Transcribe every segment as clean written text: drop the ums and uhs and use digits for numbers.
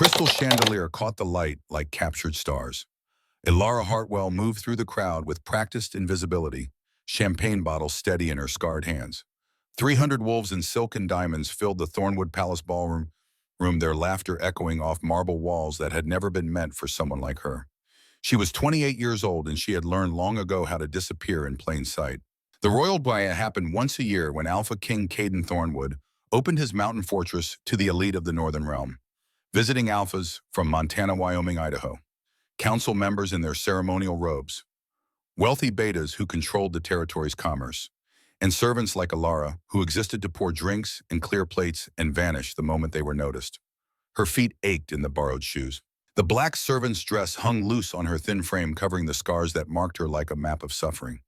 crystal chandelier caught the light like captured stars. Ilara Hartwell moved through the crowd with practiced invisibility, champagne bottle steady in her scarred hands. 300 wolves in silk and diamonds filled the Thornwood Palace ballroom, their laughter echoing off marble walls that had never been meant for someone like her. She was 28 years old and she had learned long ago how to disappear in plain sight. The royal ball happened once a year when Alpha King Caden Thornwood opened his mountain fortress to the elite of the Northern Realm, visiting alphas from Montana, Wyoming, Idaho, council members in their ceremonial robes, wealthy betas who controlled the territory's commerce, and servants like Ilara who existed to pour drinks and clear plates and vanish the moment they were noticed. Her feet ached in the borrowed shoes. The black servant's dress hung loose on her thin frame, covering the scars that marked her like a map of suffering.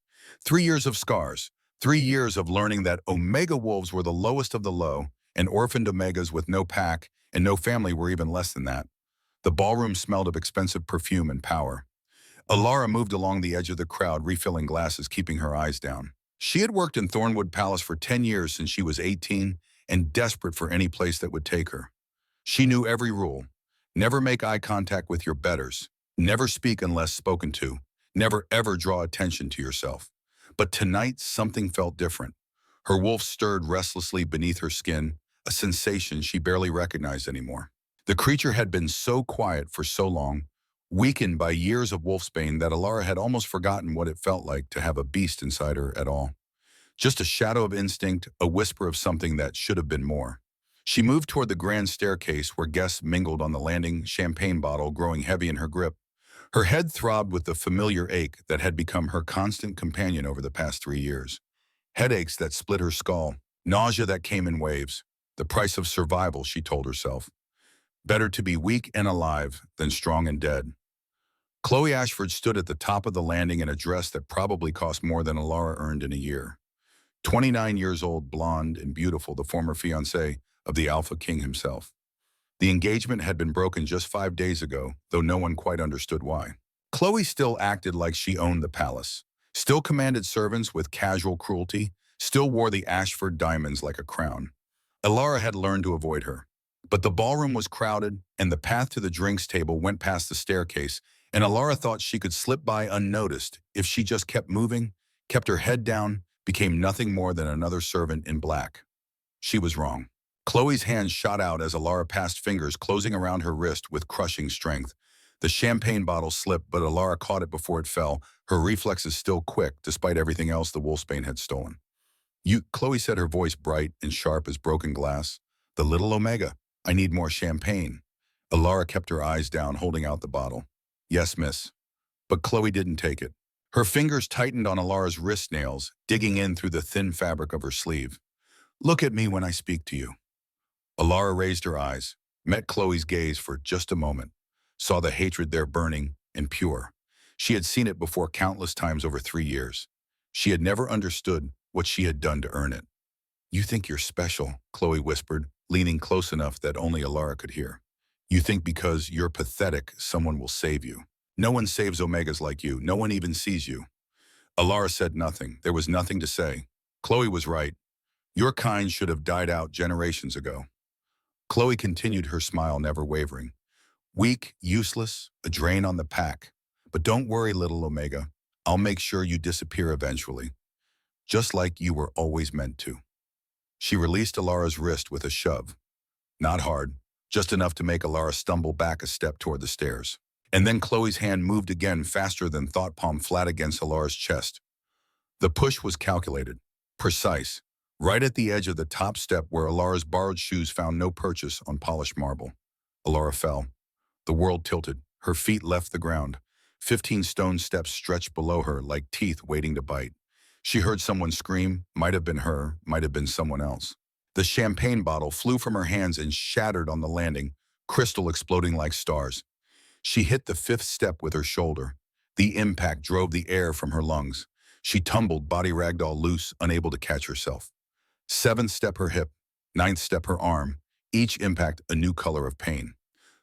3 years of scars, 3 years of learning that Omega wolves were the lowest of the low, and orphaned Omegas with no pack and no family were even less than that. The ballroom smelled of expensive perfume and power. Ilara moved along the edge of the crowd, refilling glasses, keeping her eyes down. She had worked in Thornwood Palace for 10 years since she was 18 and desperate for any place that would take her. She knew every rule. Never make eye contact with your betters. Never speak unless spoken to. Never ever draw attention to yourself. But tonight, something felt different. Her wolf stirred restlessly beneath her skin, a sensation she barely recognized anymore. The creature had been so quiet for so long, weakened by years of wolfsbane, that Ilara had almost forgotten what it felt like to have a beast inside her at all. Just a shadow of instinct, a whisper of something that should have been more. She moved toward the grand staircase where guests mingled on the landing, champagne bottle growing heavy in her grip. Her head throbbed with the familiar ache that had become her constant companion over the past 3 years. Headaches that split her skull, nausea that came in waves. The price of survival, she told herself. Better to be weak and alive than strong and dead. Chloe Ashford stood at the top of the landing in a dress that probably cost more than Ilara earned in a year. 29 years old, blonde and beautiful, the former fiancée of the Alpha King himself. The engagement had been broken just 5 days ago, though no one quite understood why. Chloe still acted like she owned the palace, still commanded servants with casual cruelty, still wore the Ashford diamonds like a crown. Ilara had learned to avoid her. But the ballroom was crowded, and the path to the drinks table went past the staircase, and Ilara thought she could slip by unnoticed if she just kept moving, kept her head down, became nothing more than another servant in black. She was wrong. Chloe's hand shot out as Ilara passed, fingers closing around her wrist with crushing strength. The champagne bottle slipped, but Ilara caught it before it fell, her reflexes still quick despite everything else the wolfsbane had stolen. Chloe said, her voice bright and sharp as broken glass. The little Omega. I need more champagne. Ilara kept her eyes down, holding out the bottle. Yes, miss. But Chloe didn't take it. Her fingers tightened on Ilara's wrist nails, digging in through the thin fabric of her sleeve. Look at me when I speak to you. Ilara raised her eyes, met Chloe's gaze for just a moment, saw the hatred there burning and pure. She had seen it before countless times over 3 years. She had never understood what she had done to earn it. You think you're special, Chloe whispered, leaning close enough that only Ilara could hear. You think because you're pathetic, someone will save you. No one saves Omegas like you. No one even sees you. Ilara said nothing. There was nothing to say. Chloe was right. Your kind should have died out generations ago. Chloe continued, her smile never wavering. Weak, useless, a drain on the pack. But don't worry, little Omega. I'll make sure you disappear eventually. Just like you were always meant to. She released Ilara's wrist with a shove. Not hard, just enough to make Ilara stumble back a step toward the stairs. And then Chloe's hand moved again, faster than thought, palm flat against Ilara's chest. The push was calculated, precise, right at the edge of the top step where Ilara's borrowed shoes found no purchase on polished marble. Ilara fell. The world tilted. Her feet left the ground. 15 stone steps stretched below her like teeth waiting to bite. She heard someone scream. Might have been her, might have been someone else. The champagne bottle flew from her hands and shattered on the landing, crystal exploding like stars. She hit the 5th step with her shoulder. The impact drove the air from her lungs. She tumbled, body ragdoll loose, unable to catch herself. 7th step her hip, 9th step her arm, each impact a new color of pain.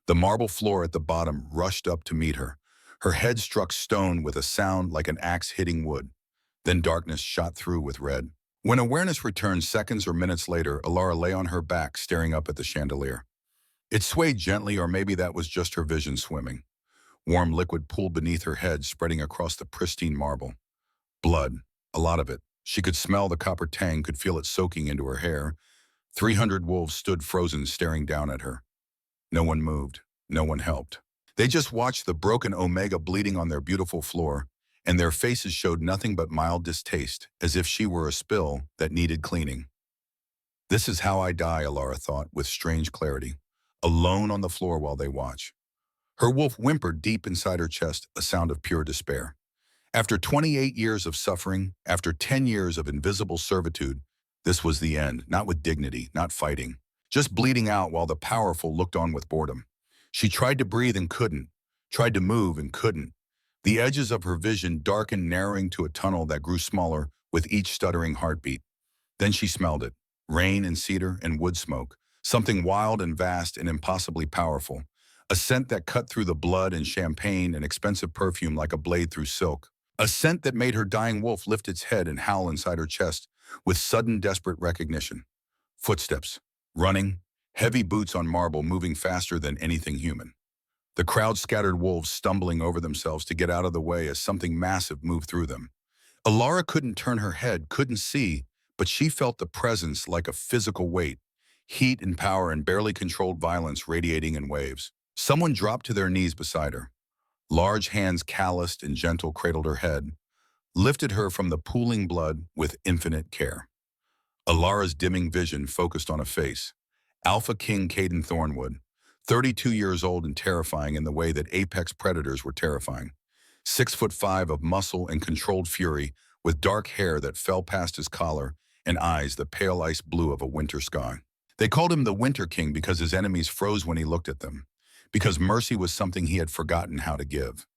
The marble floor at the bottom rushed up to meet her. Her head struck stone with a sound like an axe hitting wood. Then darkness shot through with red. When awareness returned seconds or minutes later, Ilara lay on her back, staring up at the chandelier. It swayed gently, or maybe that was just her vision swimming. Warm liquid pooled beneath her head, spreading across the pristine marble. Blood, a lot of it. She could smell the copper tang, could feel it soaking into her hair. 300 wolves stood frozen, staring down at her. No one moved. No one helped. They just watched the broken Omega bleeding on their beautiful floor, and their faces showed nothing but mild distaste, as if she were a spill that needed cleaning. This is how I die, Alara thought with strange clarity, alone on the floor while they watch. Her wolf whimpered deep inside her chest, a sound of pure despair. After 28 years of suffering, after 10 years of invisible servitude, this was the end, not with dignity, not fighting, just bleeding out while the powerful looked on with boredom. She tried to breathe and couldn't, tried to move and couldn't. The edges of her vision darkened, narrowing to a tunnel that grew smaller with each stuttering heartbeat. Then she smelled it, rain and cedar and wood smoke, something wild and vast and impossibly powerful, a scent that cut through the blood and champagne and expensive perfume like a blade through silk. A scent that made her dying wolf lift its head and howl inside her chest with sudden desperate recognition. Footsteps, running, heavy boots on marble moving faster than anything human. The crowd scattered wolves stumbling over themselves to get out of the way as something massive moved through them. Alara couldn't turn her head, couldn't see, but she felt the presence like a physical weight, heat and power and barely controlled violence radiating in waves. Someone dropped to their knees beside her. Large hands, calloused and gentle, cradled her head, lifted her from the pooling blood with infinite care. Alara's dimming vision focused on a face. AlphaKing Caden Thornwood, 32 years old and terrifying in the way that apex predators were terrifying. 6'5" of muscle and controlled fury, with dark hair that fell past his collar and eyes the pale ice blue of a winter sky. They called him the Winter King because his enemies froze when he looked at them, because mercy was something he had forgotten how to give.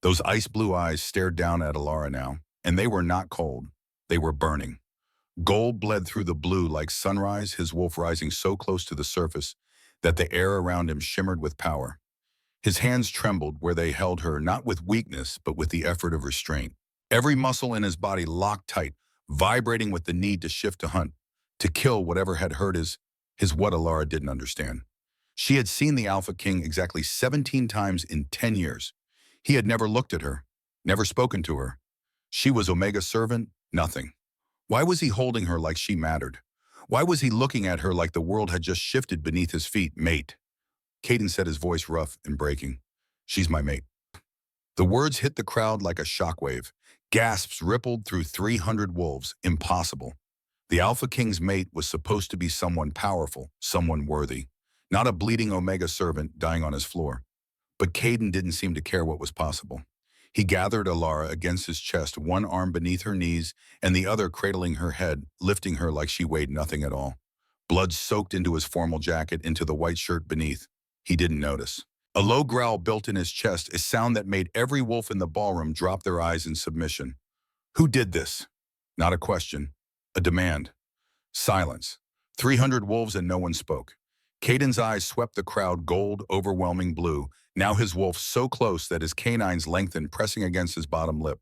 Those ice blue eyes stared down at Alara now, and they were not cold. They were burning. Gold bled through the blue like sunrise, his wolf rising so close to the surface that the air around him shimmered with power. His hands trembled where they held her, not with weakness, but with the effort of restraint. Every muscle in his body locked tight, vibrating with the need to shift to hunt, to kill whatever had hurt his what Alara didn't understand. She had seen the Alpha King exactly 17 times in 10 years. He had never looked at her, never spoken to her. She was Omega's servant, nothing. Why was he holding her like she mattered? Why was he looking at her like the world had just shifted beneath his feet? Mate. Caden said, his voice rough and breaking. She's my mate. The words hit the crowd like a shockwave. Gasps rippled through 300 wolves. Impossible. The Alpha King's mate was supposed to be someone powerful, someone worthy. Not a bleeding Omega servant dying on his floor. But Caden didn't seem to care what was possible. He gathered Alara against his chest, one arm beneath her knees and the other cradling her head, lifting her like she weighed nothing at all. Blood soaked into his formal jacket, into the white shirt beneath. He didn't notice. A low growl built in his chest, a sound that made every wolf in the ballroom drop their eyes in submission. Who did this? Not a question. A demand. Silence. 300 wolves and no one spoke. Caden's eyes swept the crowd, gold, overwhelming blue. Now his wolf so close that his canines lengthened, pressing against his bottom lip.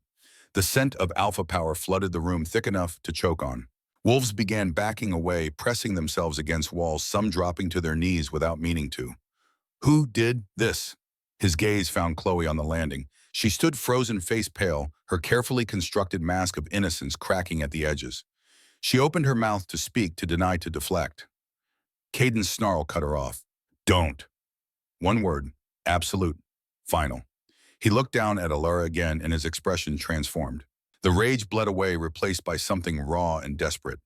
The scent of alpha power flooded the room, thick enough to choke on. Wolves began backing away, pressing themselves against walls, some dropping to their knees without meaning to. Who did this? His gaze found Chloe on the landing. She stood frozen, face pale, her carefully constructed mask of innocence cracking at the edges. She opened her mouth to speak, to deny, to deflect. Caden's snarl cut her off. Don't. One word. Absolute. Final. He looked down at Alara again, and his expression transformed. The rage bled away, replaced by something raw and desperate.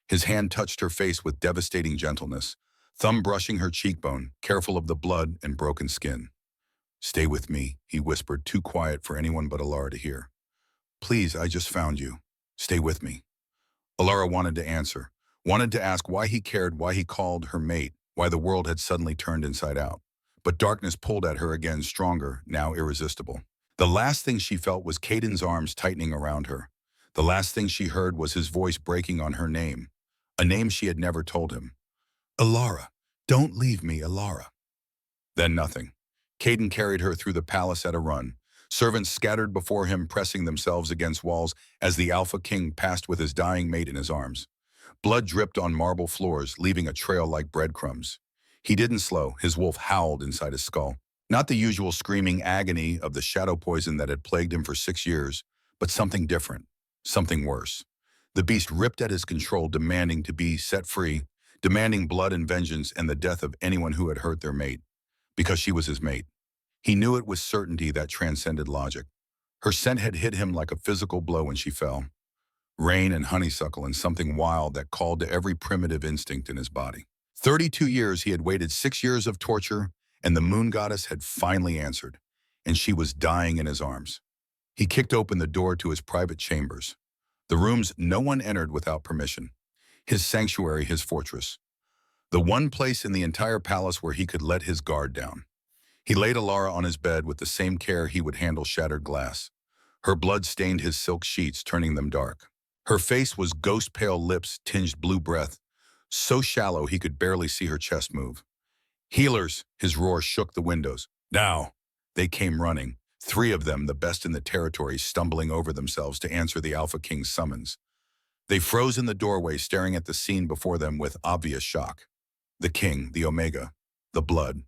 His hand touched her face with devastating gentleness, thumb brushing her cheekbone, careful of the blood and broken skin. Stay with me, he whispered, too quiet for anyone but Alara to hear. Please, I just found you. Stay with me. Alara wanted to answer, wanted to ask why he cared, why he called her mate, why the world had suddenly turned inside out. But darkness pulled at her again, stronger, now irresistible. The last thing she felt was Caden's arms tightening around her. The last thing she heard was his voice breaking on her name, a name she had never told him. Alara, don't leave me, Alara. Then nothing. Caden carried her through the palace at a run. Servants scattered before him, pressing themselves against walls as the Alpha King passed with his dying mate in his arms. Blood dripped on marble floors, leaving a trail like breadcrumbs. He didn't slow. His wolf howled inside his skull. Not the usual screaming agony of the shadow poison that had plagued him for 6 years, but something different, something worse. The beast ripped at his control, demanding to be set free, demanding blood and vengeance and the death of anyone who had hurt their mate, because she was his mate. He knew it with certainty that transcended logic. Her scent had hit him like a physical blow when she fell. Rain and honeysuckle and something wild that called to every primitive instinct in his body. 32 years he had waited, 6 years of torture, and the moon goddess had finally answered, and she was dying in his arms. He kicked open the door to his private chambers, the rooms no one entered without permission, his sanctuary, his fortress, the one place in the entire palace where he could let his guard down. He laid Alara on his bed with the same care he would handle shattered glass. Her blood stained his silk sheets, turning them dark. Her face was ghost-pale, lips tinged blue breath, so shallow he could barely see her chest move. "Healers!" His roar shook the windows. "Now!" They came running, 3 of them, the best in the territory, stumbling over themselves to answer the Alpha King's summons. They froze in the doorway, staring at the scene before them with obvious shock. The king, the Omega, the blood.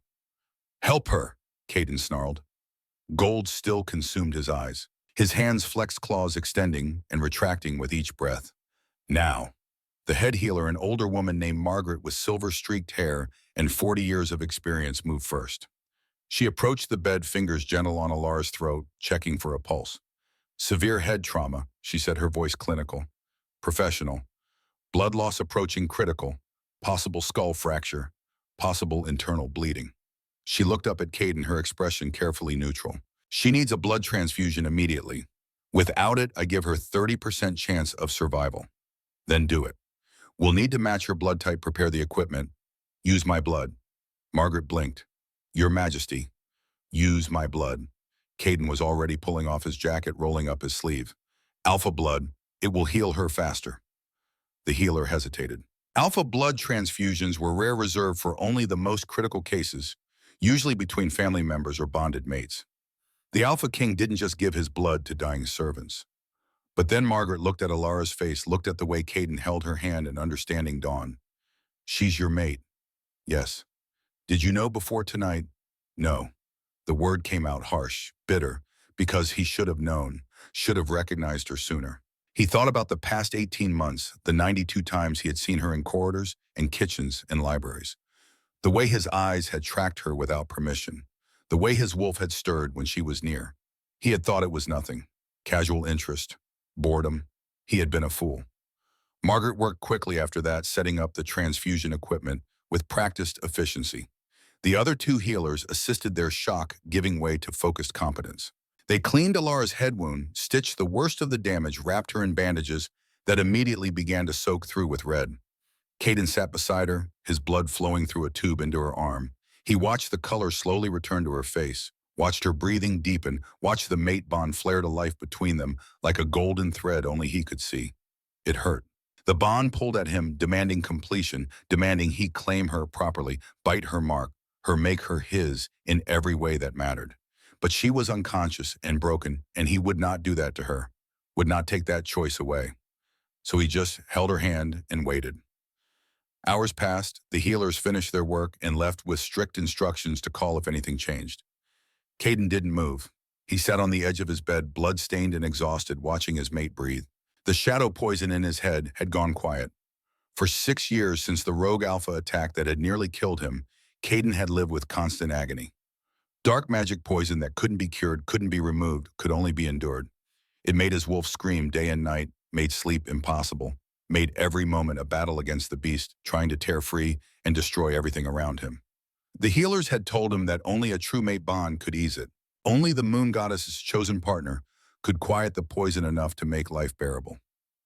"Help her!" Caden snarled. Gold still consumed his eyes. His hands flexed, claws extending and retracting with each breath. "Now!" The head healer, an older woman named Margaret with silver-streaked hair and 40 years of experience, moved first. She approached the bed, fingers gentle on Alara's throat, checking for a pulse. "Severe head trauma," she said, her voice clinical. "Professional. Blood loss approaching critical. Possible skull fracture. Possible internal bleeding." She looked up at Caden, her expression carefully neutral. "She needs a blood transfusion immediately. Without it, I give her 30% chance of survival." "Then do it. We'll need to match her blood type, prepare the equipment. Use my blood." Margaret blinked. "Your Majesty." "Use my blood." Caden was already pulling off his jacket, rolling up his sleeve. "Alpha blood. It will heal her faster." The healer hesitated. Alpha blood transfusions were rare, reserved for only the most critical cases, usually between family members or bonded mates. The Alpha King didn't just give his blood to dying servants. But then Margaret looked at Alara's face, looked at the way Caden held her hand, and understanding dawned. "She's your mate." "Yes." "Did you know before tonight?" "No." The word came out harsh, bitter, because he should have known, should have recognized her sooner. He thought about the past 18 months, the 92 times he had seen her in corridors and kitchens and libraries. The way his eyes had tracked her without permission. The way his wolf had stirred when she was near. He had thought it was nothing. Casual interest. Boredom. He had been a fool. Margaret worked quickly after that, setting up the transfusion equipment with practiced efficiency. The other 2 healers assisted, their shock giving way to focused competence. They cleaned Alara's head wound, stitched the worst of the damage, wrapped her in bandages that immediately began to soak through with red. Caden sat beside her, his blood flowing through a tube into her arm. He watched the color slowly return to her face, watched her breathing deepen, watched the mate bond flare to life between them like a golden thread only he could see. It hurt. The bond pulled at him, demanding completion, demanding he claim her properly, bite her mark, her make her his in every way that mattered. But she was unconscious and broken, and he would not do that to her, would not take that choice away. So he just held her hand and waited. Hours passed, the healers finished their work and left with strict instructions to call if anything changed. Caden didn't move. He sat on the edge of his bed, blood-stained and exhausted, watching his mate breathe. The shadow poison in his head had gone quiet. For 6 years since the rogue Alpha attack that had nearly killed him, Caden had lived with constant agony. Dark magic poison that couldn't be cured, couldn't be removed, could only be endured. It made his wolf scream day and night, made sleep impossible, made every moment a battle against the beast, trying to tear free and destroy everything around him. The healers had told him that only a true mate bond could ease it. Only the moon goddess's chosen partner could quiet the poison enough to make life bearable.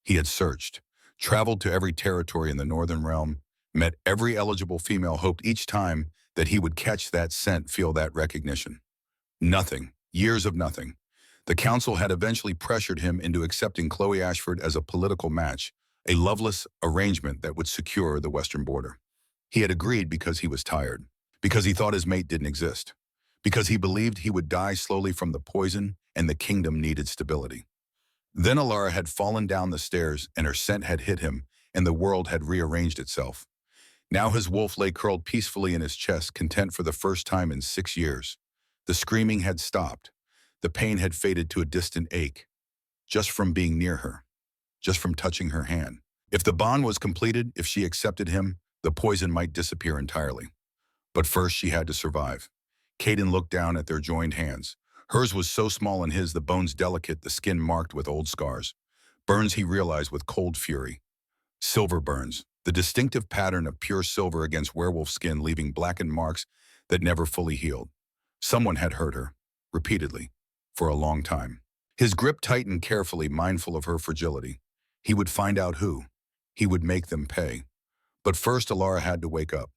He had searched, traveled to every territory in the northern realm, met every eligible female, hoped each time that he would catch that scent, feel that recognition. Nothing. Years of nothing. The council had eventually pressured him into accepting Chloe Ashford as a political match, a loveless arrangement that would secure the western border. He had agreed because he was tired, because he thought his mate didn't exist, because he believed he would die slowly from the poison and the kingdom needed stability. Then Alara had fallen down the stairs and her scent had hit him and the world had rearranged itself. Now his wolf lay curled peacefully in his chest, content for the first time in 6 years. The screaming had stopped. The pain had faded to a distant ache, just from being near her, just from touching her hand. If the bond was completed, if she accepted him, the poison might disappear entirely. But first she had to survive. Caden looked down at their joined hands. Hers was so small and his, the bones delicate, the skin marked with old scars. Burns, he realized with cold fury. Silver burns, the distinctive pattern of pure silver against werewolf skin, leaving blackened marks that never fully healed. Someone had hurt her, repeatedly, for a long time. His grip tightened carefully, mindful of her fragility. He would find out who. He would make them pay. But first, Alara had to wake up.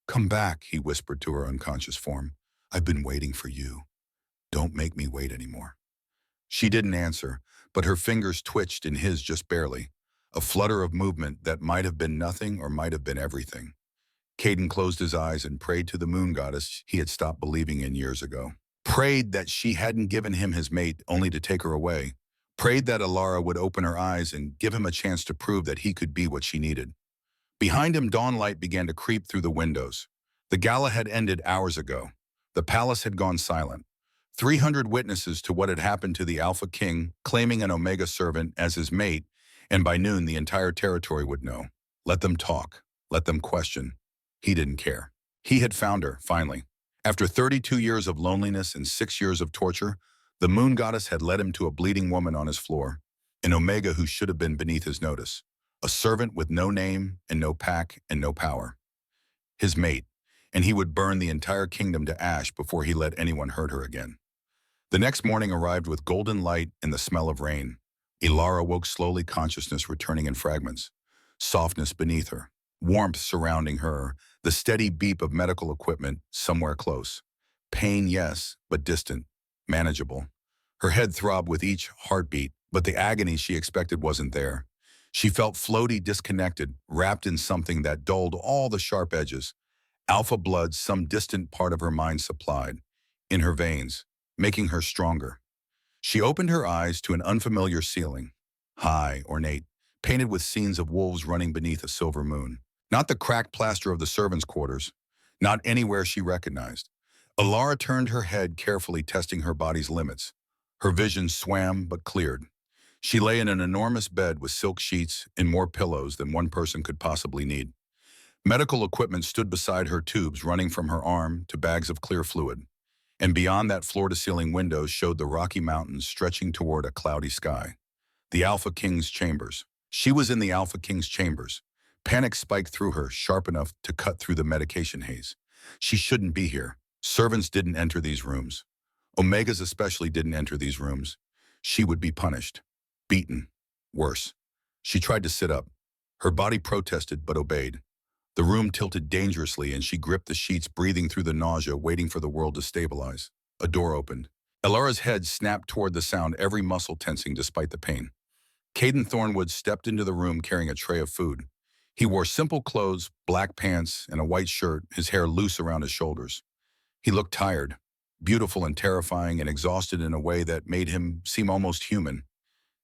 "Come back," he whispered to her unconscious form. "I've been waiting for you. Don't make me wait anymore." She didn't answer, but her fingers twitched in his just barely. A flutter of movement that might have been nothing or might have been everything. Caden closed his eyes and prayed to the moon goddess he had stopped believing in years ago. Prayed that she hadn't given him his mate only to take her away. Prayed that Alara would open her eyes and give him a chance to prove that he could be what she needed. Behind him, dawn light began to creep through the windows. The gala had ended hours ago. The palace had gone silent. 300 witnesses to what had happened to the Alpha King, claiming an Omega servant as his mate, and by noon the entire territory would know. Let them talk. Let them question. He didn't care. He had found her, finally. After 32 years of loneliness and 6 years of torture, the moon goddess had led him to a bleeding woman on his floor, an Omega who should have been beneath his notice, a servant with no name and no pack and no power. His mate, and he would burn the entire kingdom to ash before he let anyone hurt her again. The next morning arrived with golden light and the smell of rain. Alara woke slowly, consciousness returning in fragments. Softness beneath her, warmth surrounding her, the steady beep of medical equipment somewhere close. Pain, yes, but distant, manageable. Her head throbbed with each heartbeat, but the agony she expected wasn't there. She felt floaty, disconnected, wrapped in something that dulled all the sharp edges. Alpha blood, some distant part of her mind supplied, in her veins, making her stronger. She opened her eyes to an unfamiliar ceiling, high, ornate, painted with scenes of wolves running beneath a silver moon. Not the cracked plaster of the servants' quarters, not anywhere she recognized. Alara turned her head carefully, testing her body's limits. Her vision swam but cleared. She lay in an enormous bed with silk sheets and more pillows than one person could possibly need. Medical equipment stood beside her, tubes running from her arm to bags of clear fluid. And beyond that, floor-to-ceiling windows showed the Rocky Mountains stretching toward a cloudy sky. The Alpha King's chambers. She was in the Alpha King's chambers. Panic spiked through her, sharp enough to cut through the medication haze. She shouldn't be here. Servants didn't enter these rooms. Omegas especially didn't enter these rooms. She would be punished. Beaten. Worse. She tried to sit up. Her body protested but obeyed. The room tilted dangerously and she gripped the sheets, breathing through the nausea, waiting for the world to stabilize. A door opened. Alara's head snapped toward the sound, every muscle tensing despite the pain. Caden Thornwood stepped into the room carrying a tray of food. He wore simple clothes, black pants, and a white shirt, his hair loose around his shoulders. He looked tired, beautiful and terrifying, and exhausted in a way that made him seem almost human.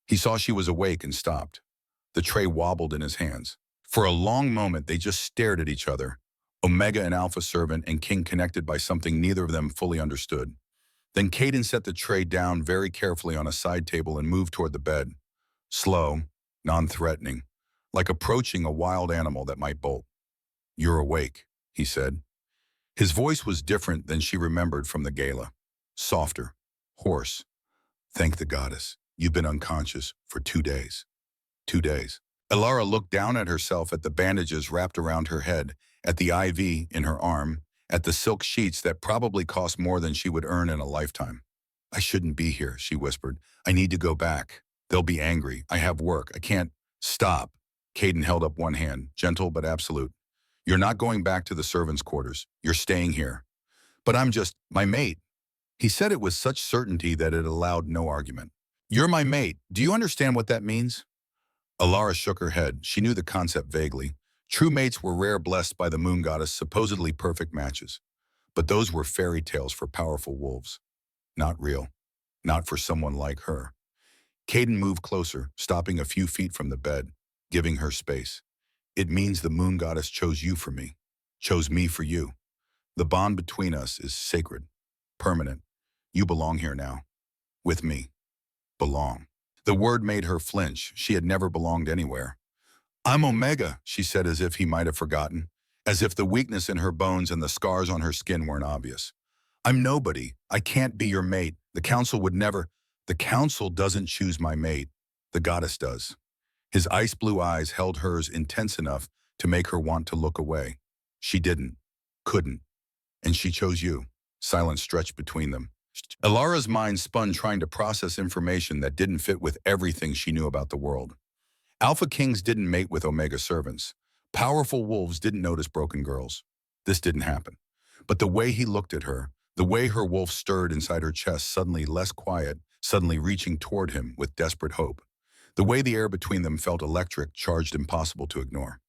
He saw she was awake and stopped. The tray wobbled in his hands. For a long moment, they just stared at each other, Omega and Alpha servant and King connected by something neither of them fully understood. Then Caden set the tray down very carefully on a side table and moved toward the bed. Slow, non-threatening, like approaching a wild animal that might bolt. "You're awake," he said. His voice was different than she remembered from the gala. Softer, hoarse. "Thank the goddess. You've been unconscious for 2 days. 2 days. Alara looked down at herself, at the bandages wrapped around her head, at the IV in her arm, at the silk sheets that probably cost more than she would earn in a lifetime. "I shouldn't be here," she whispered. "I need to go back. They'll be angry. I have work. I can't." "Stop." Caden held up one hand, gentle but absolute. "You're not going back to the servants' quarters. You're staying here." "But I'm just my mate." He said it with such certainty that it allowed no argument. "You're my mate. Do you understand what that means?" Alara shook her head. She knew the concept vaguely. True mates were rare, blessed by the moon goddess, supposedly perfect matches. But those were fairy tales for powerful wolves. Not real. Not for someone like her. Caden moved closer, stopping a few feet from the bed, giving her space. It means the moon goddess chose you for me, chose me for you. The bond between us is sacred, permanent. You belong here now. With me. Belong. The word made her flinch. She had never belonged anywhere. I'm Omega, she said as if he might have forgotten, as if the weakness in her bones and the scars on her skin weren't obvious. I'm nobody. I can't be your mate. The council would never. The council doesn't choose my mate. The goddess does. His ice blue eyes held hers intense enough to make her want to look away. She didn't. Couldn't. And she chose you. Silence stretched between them. Elara's mind spun trying to process information that didn't fit with everything she knew about the world. Alpha Kings didn't mate with Omega servants. Powerful wolves didn't notice broken girls. This didn't happen. But the way he looked at her, the way her wolf stirred inside her chest, suddenly less quiet, suddenly reaching toward him with desperate hope. The way the air between them felt electric, charged, impossible to ignore.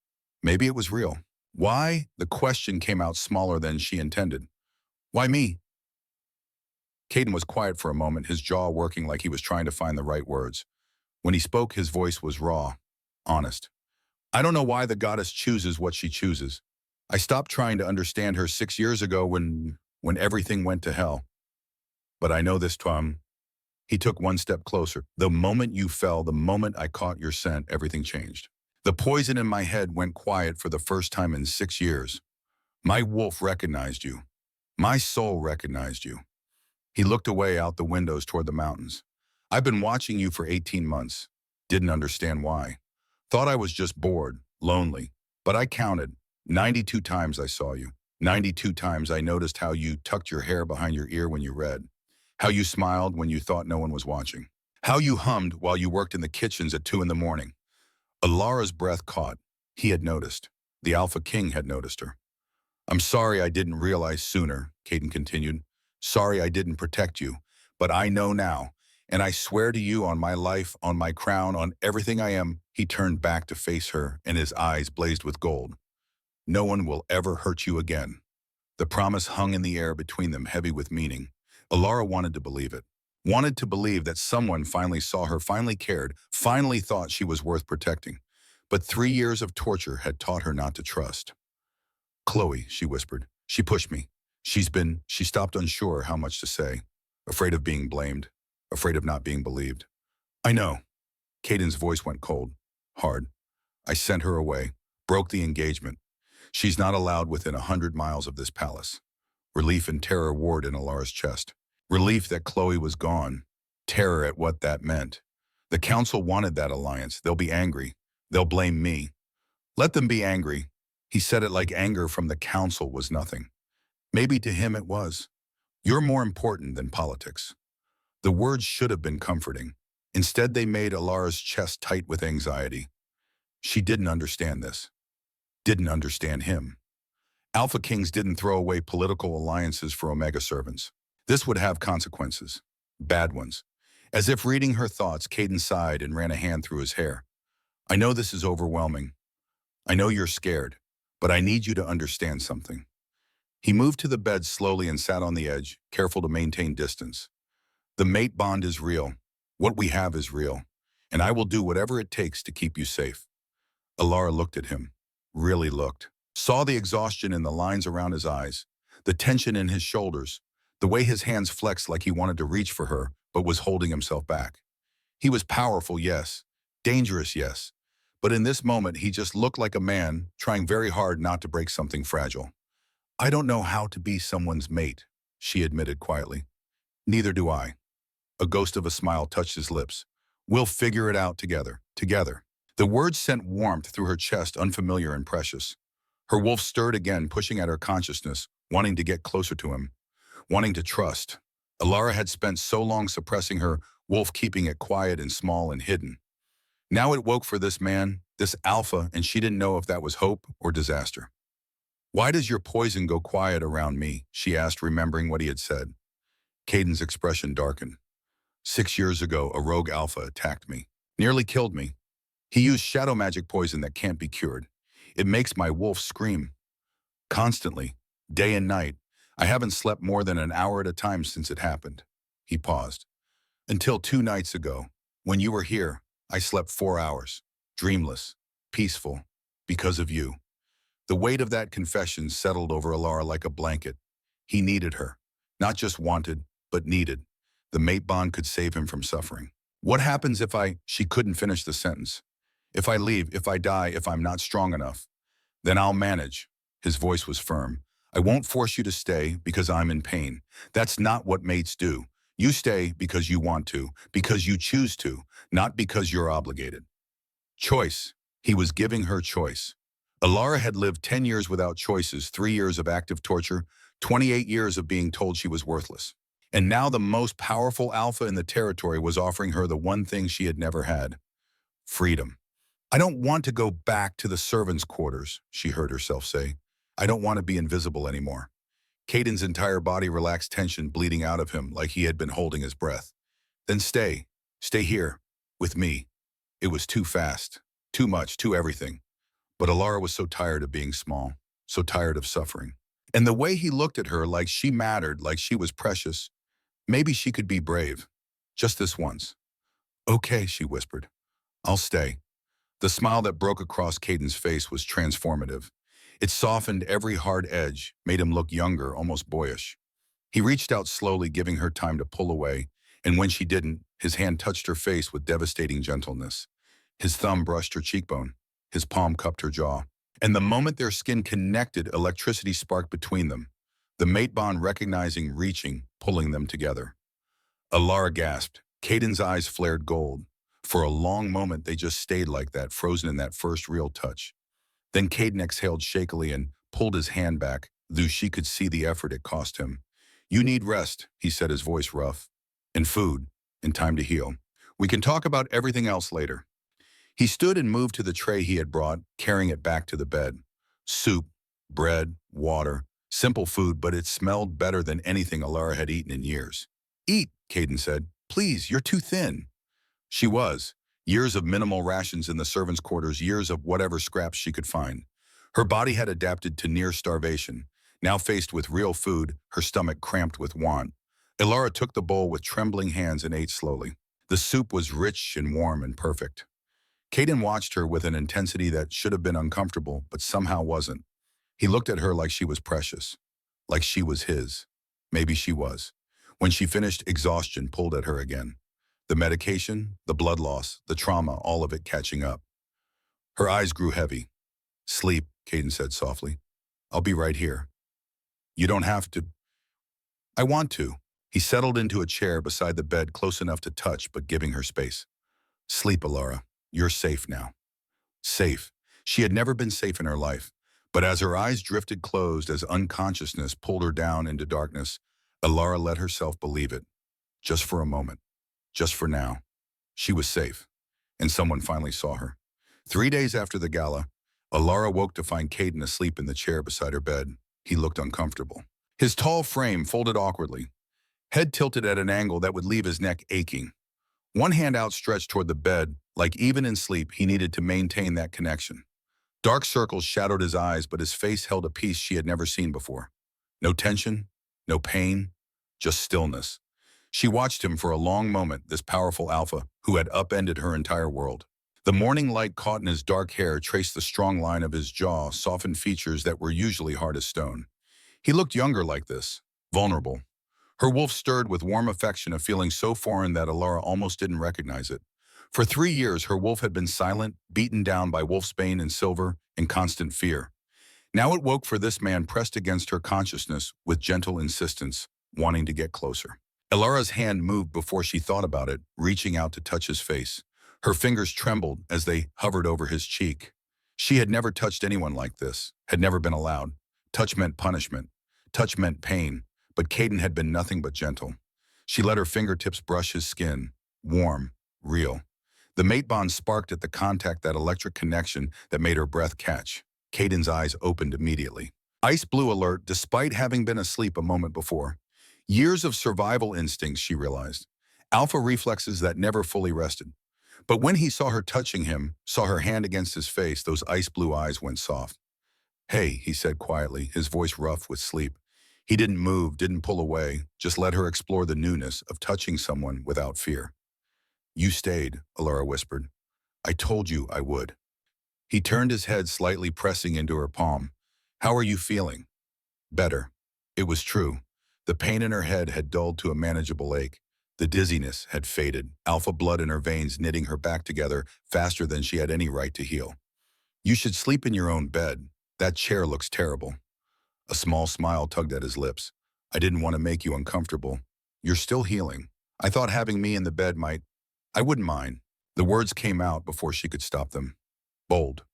Maybe it was real. Why? The question came out smaller than she intended. Why me? Caden was quiet for a moment, his jaw working like he was trying to find the right words. When he spoke, his voice was raw, honest. I don't know why the goddess chooses what she chooses. I stopped trying to understand her 6 years ago when everything went to hell. But I know this, Tom. He took one step closer. The moment you fell, the moment I caught your scent, everything changed. The poison in my head went quiet for the first time in 6 years. My wolf recognized you. My soul recognized you. He looked away out the windows toward the mountains. I've been watching you for 18 months. Didn't understand why. Thought I was just bored, lonely. But I counted. 92 times I saw you. 92 times I noticed how you tucked your hair behind your ear when you read. How you smiled when you thought no one was watching. How you hummed while you worked in the kitchens at 2 in the morning. Alara's breath caught. He had noticed. The Alpha King had noticed her. I'm sorry I didn't realize sooner, Caden continued. Sorry I didn't protect you. But I know now. And I swear to you on my life, on my crown, on everything I am. He turned back to face her, and his eyes blazed with gold. No one will ever hurt you again. The promise hung in the air between them, heavy with meaning. Alara wanted to believe it. Wanted to believe that someone finally saw her, finally cared, finally thought she was worth protecting. But 3 years of torture had taught her not to trust. Chloe, she whispered. She pushed me. She stopped unsure how much to say. Afraid of being blamed. Afraid of not being believed. I know. Caden's voice went cold. Hard. I sent her away. Broke the engagement. She's not allowed within 100 miles of this palace. Relief and terror warred in Alara's chest. Relief that Chloe was gone. Terror at what that meant. The council wanted that alliance. They'll be angry. They'll blame me. Let them be angry. He said it like anger from the council was nothing. Maybe to him it was. You're more important than politics. The words should have been comforting. Instead, they made Alara's chest tight with anxiety. She didn't understand this. Didn't understand him. Alpha Kings didn't throw away political alliances for Omega servants. This would have consequences. Bad ones. As if reading her thoughts, Caden sighed and ran a hand through his hair. I know this is overwhelming. I know you're scared, but I need you to understand something. He moved to the bed slowly and sat on the edge, careful to maintain distance. The mate bond is real. What we have is real. And I will do whatever it takes to keep you safe. Alara looked at him. Really looked. Saw the exhaustion in the lines around his eyes, the tension in his shoulders, the way his hands flexed like he wanted to reach for her, but was holding himself back. He was powerful, yes. Dangerous, yes. But in this moment, he just looked like a man trying very hard not to break something fragile. I don't know how to be someone's mate, she admitted quietly. Neither do I. A ghost of a smile touched his lips. We'll figure it out together, together. The words sent warmth through her chest, unfamiliar and precious. Her wolf stirred again, pushing at her consciousness, wanting to get closer to him, wanting to trust. Alara had spent so long suppressing her wolf, keeping it quiet and small and hidden. Now it woke for this man, this alpha, and she didn't know if that was hope or disaster. Why does your poison go quiet around me? She asked, remembering what he had said. Caden's expression darkened. 6 years ago, a rogue alpha attacked me, nearly killed me. He used shadow magic poison that can't be cured. It makes my wolf scream. Constantly, day and night. I haven't slept more than an hour at a time since it happened. He paused. Until 2 nights ago, when you were here, I slept 4 hours. Dreamless, peaceful. Because of you. The weight of that confession settled over Alara like a blanket. He needed her. Not just wanted, but needed. The mate bond could save him from suffering. What happens if she couldn't finish the sentence. If I leave, if I die, if I'm not strong enough, then I'll manage. His voice was firm. I won't force you to stay because I'm in pain. That's not what mates do. You stay because you want to, because you choose to, not because you're obligated. Choice. He was giving her choice. Alara had lived 10 years without choices, 3 years of active torture, 28 years of being told she was worthless. And now the most powerful alpha in the territory was offering her the one thing she had never had. Freedom. I don't want to go back to the servants' quarters, she heard herself say. I don't want to be invisible anymore. Caden's entire body relaxed, tension bleeding out of him like he had been holding his breath. Then stay. Stay here. With me. It was too fast. Too much. Too everything. But Alara was so tired of being small. So tired of suffering. And the way he looked at her like she mattered, like she was precious. Maybe she could be brave. Just this once. Okay, she whispered. I'll stay. The smile that broke across Caden's face was transformative. It softened every hard edge, made him look younger, almost boyish. He reached out slowly, giving her time to pull away, and when she didn't, his hand touched her face with devastating gentleness. His thumb brushed her cheekbone. His palm cupped her jaw. And the moment their skin connected, electricity sparked between them. The mate bond recognizing, reaching, pulling them together. Alara gasped. Caden's eyes flared gold. For a long moment, they just stayed like that, frozen in that first real touch. Then Caden exhaled shakily and pulled his hand back, though she could see the effort it cost him. You need rest, he said, his voice rough. And food, and time to heal. We can talk about everything else later. He stood and moved to the tray he had brought, carrying it back to the bed. Soup, bread, water, simple food, but it smelled better than anything Alara had eaten in years. Eat, Caden said. Please, you're too thin. She was. Years of minimal rations in the servants' quarters, years of whatever scraps she could find. Her body had adapted to near starvation. Now faced with real food, her stomach cramped with want. Alara took the bowl with trembling hands and ate slowly. The soup was rich and warm and perfect. Caden watched her with an intensity that should have been uncomfortable, but somehow wasn't. He looked at her like she was precious, like she was his. Maybe she was. When she finished, exhaustion pulled at her again. The medication, the blood loss, the trauma, all of it catching up. Her eyes grew heavy. Sleep, Caden said softly. I'll be right here. You don't have to. I want to. He settled into a chair beside the bed, close enough to touch, but giving her space. Sleep, Alara. You're safe now. Safe. She had never been safe in her life. But as her eyes drifted closed, as unconsciousness pulled her down into darkness, Alara let herself believe it. Just for a moment. Just for now. She was safe. And someone finally saw her. 3 days after the gala, Alara woke to find Caden asleep in the chair beside her bed. He looked uncomfortable. His tall frame folded awkwardly, head tilted at an angle that would leave his neck aching. One hand outstretched toward the bed, like even in sleep, he needed to maintain that connection. Dark circles shadowed his eyes, but his face held a peace she had never seen before. No tension, no pain, just stillness. She watched him for a long moment, this powerful alpha who had upended her entire world. The morning light caught in his dark hair, traced the strong line of his jaw, softened features that were usually hard as stone. He looked younger like this, vulnerable. Her wolf stirred with warm affection, a feeling so foreign that Alara almost didn't recognize it. For 3 years, her wolf had been silent, beaten down by wolfsbane and silver, in constant fear. Now it woke for this man pressed against her consciousness with gentle insistence, wanting to get closer. Alara's hand moved before she thought about it, reaching out to touch his face. Her fingers trembled as they hovered over his cheek. She had never touched anyone like this, had never been allowed. Touch meant punishment. Touch meant pain, but Caden had been nothing but gentle. She let her fingertips brush his skin, warm, real. The mate bond sparked at the contact, that electric connection that made her breath catch. Caden's eyes opened immediately. Ice blue alert, despite having been asleep a moment before. Years of survival instincts, she realized. Alpha reflexes that never fully rested. But when he saw her touching him, saw her hand against his face, those ice blue eyes went soft. Hey, he said quietly, his voice rough with sleep. He didn't move, didn't pull away, just let her explore the newness of touching someone without fear. You stayed, Alara whispered. I told you I would. He turned his head slightly, pressing into her palm. How are you feeling? Better. It was true. The pain in her head had dulled to a manageable ache. The dizziness had faded, alpha blood in her veins knitting her back together faster than she had any right to heal. You should sleep in your own bed. That chair looks terrible. A small smile tugged at his lips. I didn't want to make you uncomfortable. You're still healing. I thought having me in the bed might... I wouldn't mind. The words came out before she could stop them. Bold.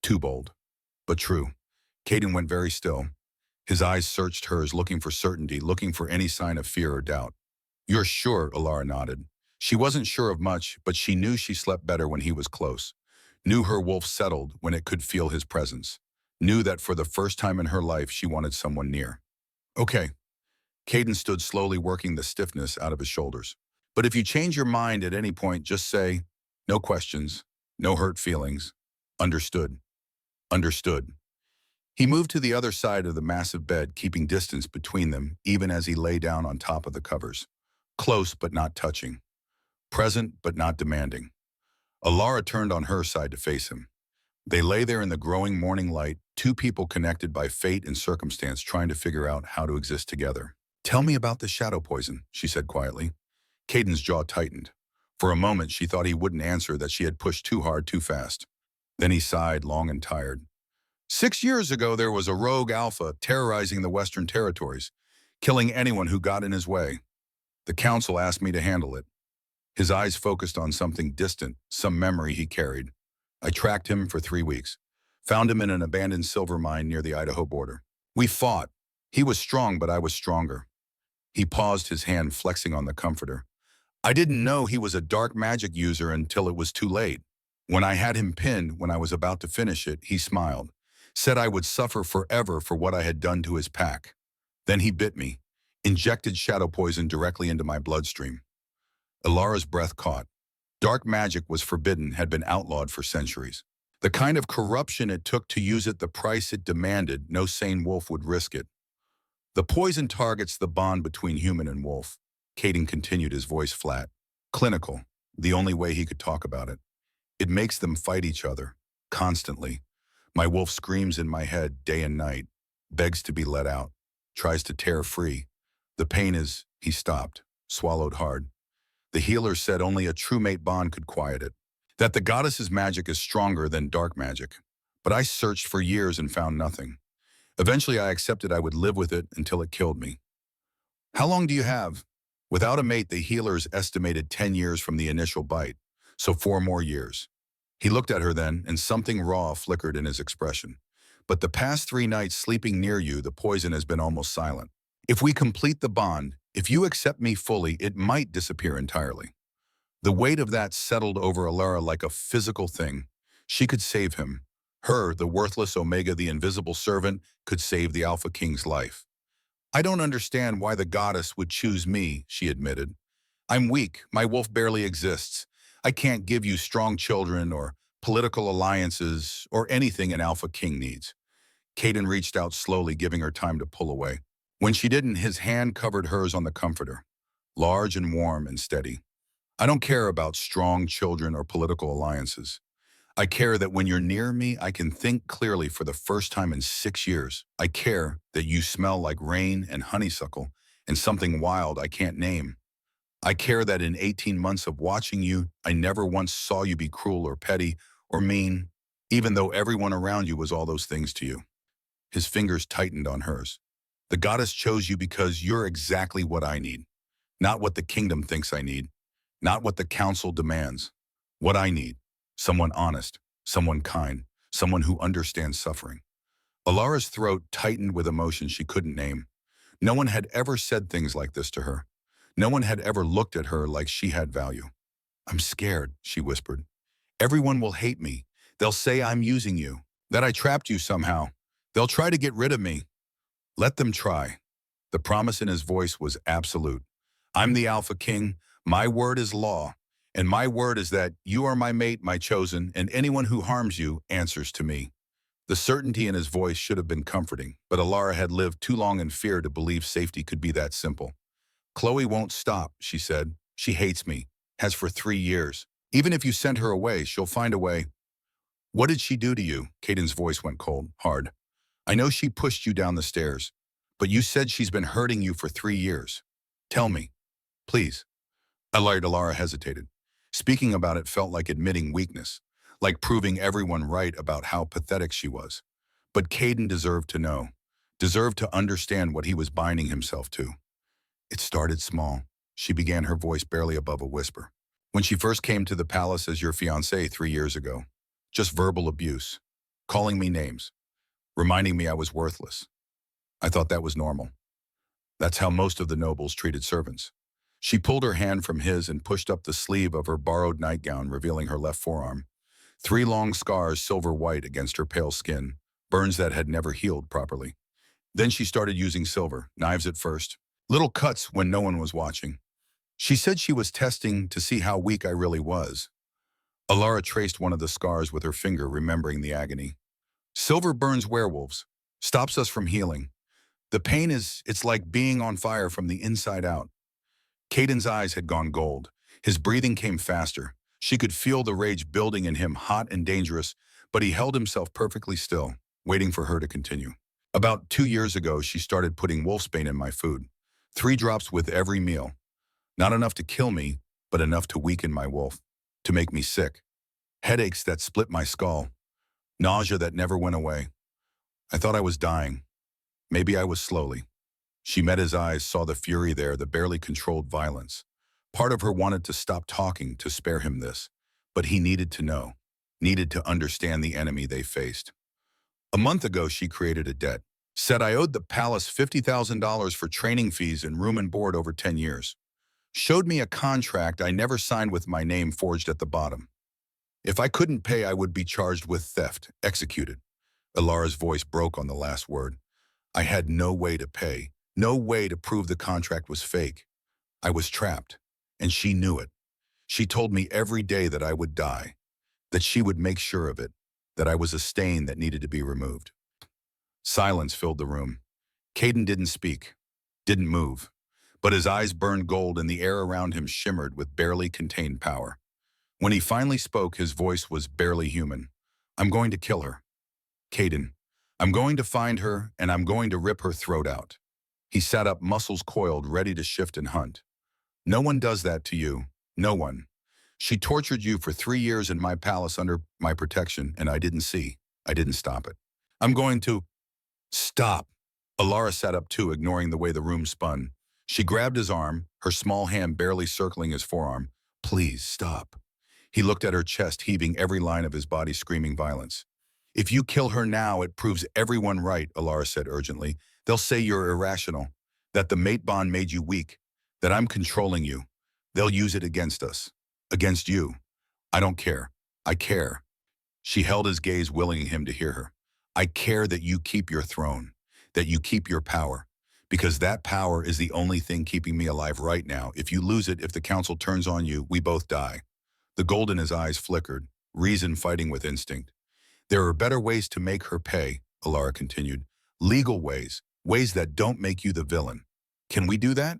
Too bold. But true. Caden went very still. His eyes searched hers, looking for certainty, looking for any sign of fear or doubt. You're sure, Alara nodded. She wasn't sure of much, but she knew she slept better when he was close. Knew her wolf settled when it could feel his presence. Knew that for the first time in her life she wanted someone near. Okay. Caden stood slowly, working the stiffness out of his shoulders. But if you change your mind at any point, just say, no questions, no hurt feelings. Understood. Understood. He moved to the other side of the massive bed, keeping distance between them, even as he lay down on top of the covers. Close but not touching. Present but not demanding. Alara turned on her side to face him. They lay there in the growing morning light, two people connected by fate and circumstance trying to figure out how to exist together. Tell me about the shadow poison, she said quietly. Caden's jaw tightened. For a moment she thought he wouldn't answer, that she had pushed too hard too fast. Then he sighed, long and tired. 6 years ago there was a rogue alpha terrorizing the Western Territories, killing anyone who got in his way. The council asked me to handle it. His eyes focused on something distant, some memory he carried. I tracked him for 3 weeks. Found him in an abandoned silver mine near the Idaho border. We fought. He was strong, but I was stronger. He paused, his hand flexing on the comforter. I didn't know he was a dark magic user until it was too late. When I had him pinned, when I was about to finish it, he smiled. Said I would suffer forever for what I had done to his pack. Then he bit me, injected shadow poison directly into my bloodstream. Alara's breath caught. Dark magic was forbidden, had been outlawed for centuries. The kind of corruption it took to use it, the price it demanded, no sane wolf would risk it. The poison targets the bond between human and wolf. Caden continued, his voice flat. Clinical, the only way he could talk about it. It makes them fight each other, constantly. My wolf screams in my head day and night, begs to be let out, tries to tear free. The pain is... He stopped, swallowed hard. The healer said only a true mate bond could quiet it. That the goddess's magic is stronger than dark magic. But I searched for years and found nothing. Eventually I accepted I would live with it until it killed me. How long do you have? Without a mate, the healers estimated 10 years from the initial bite, so 4 more years. He looked at her then, and something raw flickered in his expression. But the past 3 nights sleeping near you, the poison has been almost silent. If we complete the bond, if you accept me fully, it might disappear entirely. The weight of that settled over Alara like a physical thing. She could save him. Her, the worthless Omega, the invisible servant, could save the Alpha King's life. I don't understand why the goddess would choose me, she admitted. I'm weak. My wolf barely exists. I can't give you strong children or political alliances or anything an Alpha King needs. Caden reached out slowly, giving her time to pull away. When she didn't, his hand covered hers on the comforter, large and warm and steady. I don't care about strong children or political alliances. I care that when you're near me, I can think clearly for the first time in 6 years. I care that you smell like rain and honeysuckle and something wild I can't name. I care that in 18 months of watching you, I never once saw you be cruel or petty or mean, even though everyone around you was all those things to you. His fingers tightened on hers. The goddess chose you because you're exactly what I need. Not what the kingdom thinks I need. Not what the council demands. What I need. Someone honest. Someone kind. Someone who understands suffering. Alara's throat tightened with emotion she couldn't name. No one had ever said things like this to her. No one had ever looked at her like she had value. I'm scared, she whispered. Everyone will hate me. They'll say I'm using you, that I trapped you somehow. They'll try to get rid of me. Let them try. The promise in his voice was absolute. I'm the Alpha King. My word is law. And my word is that you are my mate, my chosen, and anyone who harms you answers to me. The certainty in his voice should have been comforting, but Alara had lived too long in fear to believe safety could be that simple. Chloe won't stop, she said. She hates me, has for 3 years. Even if you send her away, she'll find a way. What did she do to you? Caden's voice went cold, hard. I know she pushed you down the stairs, but you said she's been hurting you for 3 years. Tell me, please. Alara hesitated. Speaking about it felt like admitting weakness, like proving everyone right about how pathetic she was. But Caden deserved to know, deserved to understand what he was binding himself to. It started small. She began, her voice barely above a whisper. When she first came to the palace as your fiancée 3 years ago, just verbal abuse, calling me names, reminding me I was worthless. I thought that was normal. That's how most of the nobles treated servants. She pulled her hand from his and pushed up the sleeve of her borrowed nightgown, revealing her left forearm. 3 long scars, silver white against her pale skin, burns that had never healed properly. Then she started using silver, knives at first, little cuts when no one was watching. She said she was testing to see how weak I really was. Alara traced one of the scars with her finger, remembering the agony. Silver burns werewolves, stops us from healing. The pain it's like being on fire from the inside out. Caden's eyes had gone gold. His breathing came faster. She could feel the rage building in him, hot and dangerous, but he held himself perfectly still, waiting for her to continue. About 2 years ago, she started putting wolfsbane in my food. 3 drops with every meal. Not enough to kill me, but enough to weaken my wolf, to make me sick. Headaches that split my skull. Nausea that never went away. I thought I was dying. Maybe I was slowly. She met his eyes, saw the fury there, the barely controlled violence. Part of her wanted to stop talking, to spare him this. But he needed to know, needed to understand the enemy they faced. A month ago, she created a debt. Said I owed the palace $50,000 for training fees and room and board over 10 years. Showed me a contract I never signed with my name forged at the bottom. If I couldn't pay, I would be charged with theft, executed. Alara's voice broke on the last word. I had no way to pay, no way to prove the contract was fake. I was trapped, and she knew it. She told me every day that I would die, that she would make sure of it, that I was a stain that needed to be removed. Silence filled the room. Caden didn't speak, didn't move, but his eyes burned gold and the air around him shimmered with barely contained power. When he finally spoke, his voice was barely human. I'm going to kill her. Caden, I'm going to find her and I'm going to rip her throat out. He sat up, muscles coiled, ready to shift and hunt. No one does that to you. No one. She tortured you for 3 years in my palace under my protection, and I didn't see. I didn't stop it. I'm going to... Stop. Alara sat up too, ignoring the way the room spun. She grabbed his arm, her small hand barely circling his forearm. Please, stop. He looked at her chest, heaving, every line of his body screaming violence. If you kill her now, it proves everyone right, Alara said urgently. They'll say you're irrational, that the mate bond made you weak, that I'm controlling you. They'll use it against us, against you. I don't care. I care. She held his gaze, willing him to hear her. I care that you keep your throne, that you keep your power, because that power is the only thing keeping me alive right now. If you lose it, if the council turns on you, we both die. The gold in his eyes flickered, reason fighting with instinct. There are better ways to make her pay, Alara continued. Legal ways, ways that don't make you the villain. Can we do that?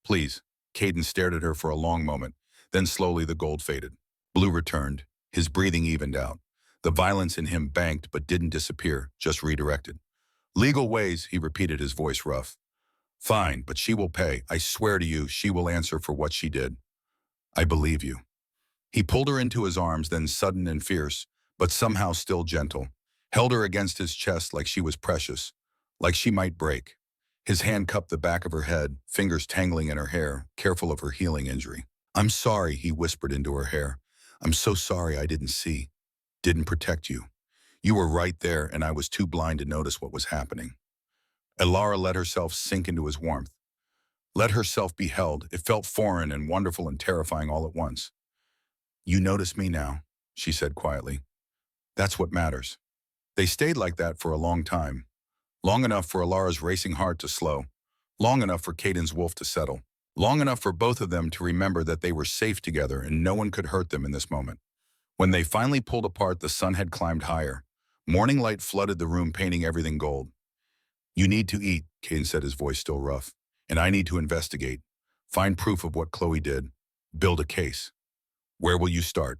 Please. Caden stared at her for a long moment. Then slowly the gold faded. Blue returned. His breathing evened out. The violence in him banked but didn't disappear, just redirected. Legal ways, he repeated, his voice rough. Fine, but she will pay. I swear to you, she will answer for what she did. I believe you. He pulled her into his arms, then sudden and fierce, but somehow still gentle, held her against his chest like she was precious, like she might break. His hand cupped the back of her head, fingers tangling in her hair, careful of her healing injury. I'm sorry, he whispered into her hair. I'm so sorry I didn't see, didn't protect you. You were right there, and I was too blind to notice what was happening. Alara let herself sink into his warmth. Let herself be held. It felt foreign and wonderful and terrifying all at once. You notice me now, she said quietly. That's what matters. They stayed like that for a long time. Long enough for Alara's racing heart to slow. Long enough for Caden's wolf to settle. Long enough for both of them to remember that they were safe together and no one could hurt them in this moment. When they finally pulled apart, the sun had climbed higher. Morning light flooded the room, painting everything gold. You need to eat, Caden said, his voice still rough. And I need to investigate. Find proof of what Chloe did. Build a case. Where will you start?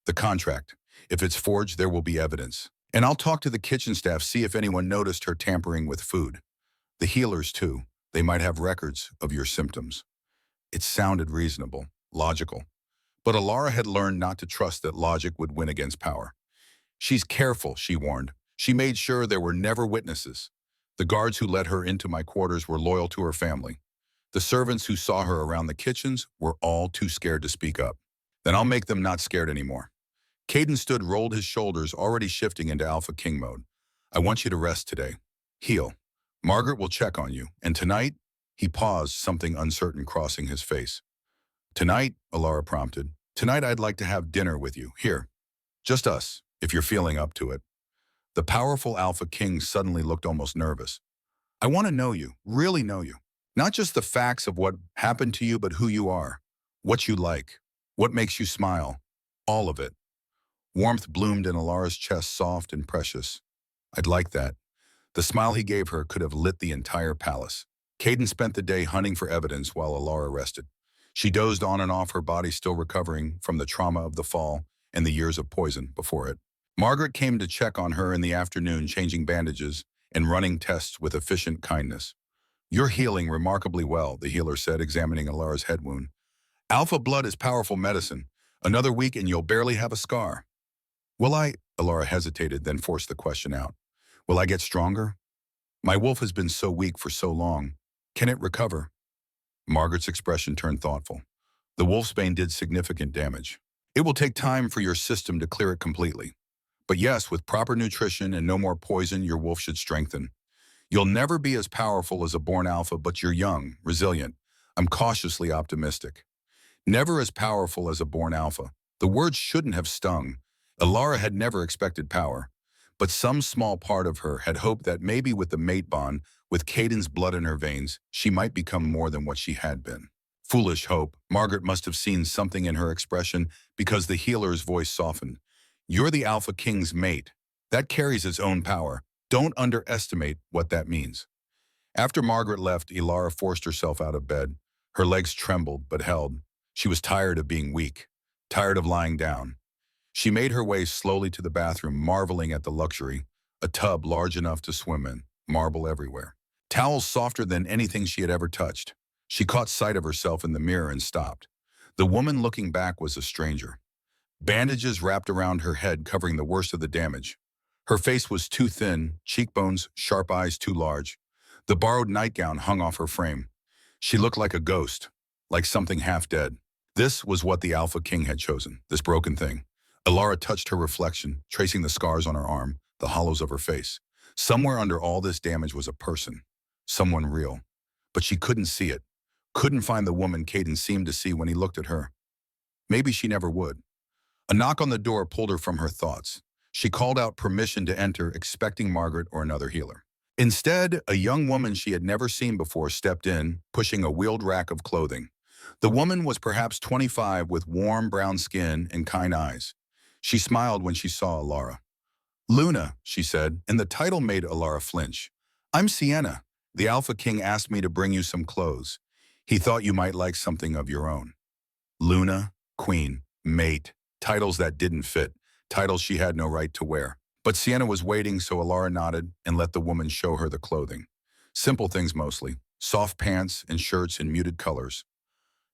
The contract. If it's forged, there will be evidence. And I'll talk to the kitchen staff, see if anyone noticed her tampering with food. The healers, too. They might have records of your symptoms. It sounded reasonable, logical. But Alara had learned not to trust that logic would win against power. She's careful, she warned. She made sure there were never witnesses. The guards who let her into my quarters were loyal to her family. The servants who saw her around the kitchens were all too scared to speak up. Then I'll make them not scared anymore. Caden stood, rolled his shoulders, already shifting into Alpha King mode. I want you to rest today. Heal. Margaret will check on you. And tonight, he paused, something uncertain crossing his face. Tonight, Alara prompted. Tonight I'd like to have dinner with you. Here. Just us, if you're feeling up to it. The powerful Alpha King suddenly looked almost nervous. I want to know you, really know you. Not just the facts of what happened to you, but who you are, what you like, what makes you smile, all of it. Warmth bloomed in Alara's chest, soft and precious. I'd like that. The smile he gave her could have lit the entire palace. Caden spent the day hunting for evidence while Alara rested. She dozed on and off, her body still recovering from the trauma of the fall and the years of poison before it. Margaret came to check on her in the afternoon, changing bandages and running tests with efficient kindness. You're healing remarkably well, the healer said, examining Alara's head wound. Alpha blood is powerful medicine. Another week and you'll barely have a scar. Will I? Alara hesitated, then forced the question out. Will I get stronger? My wolf has been so weak for so long. Can it recover? Margaret's expression turned thoughtful. The wolf's bane did significant damage. It will take time for your system to clear it completely. But yes, with proper nutrition and no more poison, your wolf should strengthen. You'll never be as powerful as a born alpha, but you're young, resilient. I'm cautiously optimistic. Never as powerful as a born alpha. The words shouldn't have stung. Alara had never expected power. But some small part of her had hoped that maybe with the mate bond, with Caden's blood in her veins, she might become more than what she had been. Foolish hope. Margaret must have seen something in her expression because the healer's voice softened. You're the Alpha King's mate. That carries its own power. Don't underestimate what that means. After Margaret left, Alara forced herself out of bed. Her legs trembled but held. She was tired of being weak, tired of lying down. She made her way slowly to the bathroom, marveling at the luxury. A tub large enough to swim in, marble everywhere. Towels softer than anything she had ever touched. She caught sight of herself in the mirror and stopped. The woman looking back was a stranger. Bandages wrapped around her head, covering the worst of the damage. Her face was too thin, cheekbones, sharp eyes too large. The borrowed nightgown hung off her frame. She looked like a ghost, like something half dead. This was what the Alpha King had chosen, this broken thing. Alara touched her reflection, tracing the scars on her arm, the hollows of her face. Somewhere under all this damage was a person, someone real. But she couldn't see it, couldn't find the woman Caden seemed to see when he looked at her. Maybe she never would. A knock on the door pulled her from her thoughts. She called out permission to enter, expecting Margaret or another healer. Instead, a young woman she had never seen before stepped in, pushing a wheeled rack of clothing. The woman was perhaps 25, with warm brown skin and kind eyes. She smiled when she saw Alara. Luna, she said, and the title made Alara flinch. I'm Sienna. The Alpha King asked me to bring you some clothes. He thought you might like something of your own. Luna, queen, mate, titles that didn't fit, titles she had no right to wear. But Sienna was waiting, so Alara nodded and let the woman show her the clothing. Simple things mostly, soft pants and shirts in muted colors.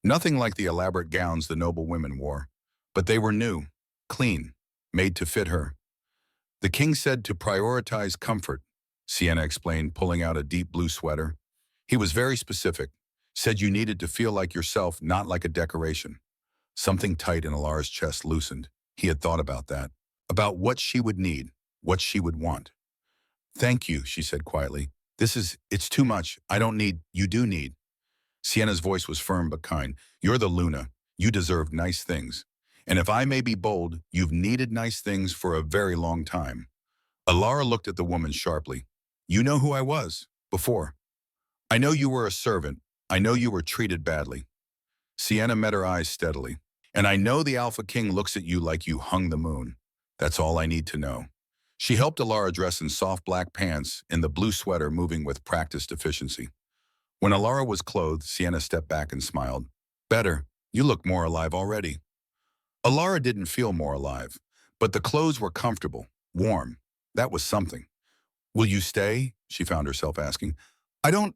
Nothing like the elaborate gowns the noble women wore, but they were new, clean, made to fit her. The king said to prioritize comfort, Sienna explained, pulling out a deep blue sweater. He was very specific, said you needed to feel like yourself, not like a decoration. Something tight in Alara's chest loosened. He had thought about that, about what she would need, what she would want. Thank you, she said quietly. It's too much. I don't need, you do need. Sienna's voice was firm but kind. You're the Luna. You deserve nice things. And if I may be bold, you've needed nice things for a very long time. Alara looked at the woman sharply. You know who I was, before. I know you were a servant. I know you were treated badly. Sienna met her eyes steadily. And I know the Alpha King looks at you like you hung the moon. That's all I need to know. She helped Alara dress in soft black pants and the blue sweater, moving with practiced efficiency. When Alara was clothed, Sienna stepped back and smiled. Better. You look more alive already. Alara didn't feel more alive, But the clothes were comfortable, warm. That was something. Will you stay? She found herself asking. I don't,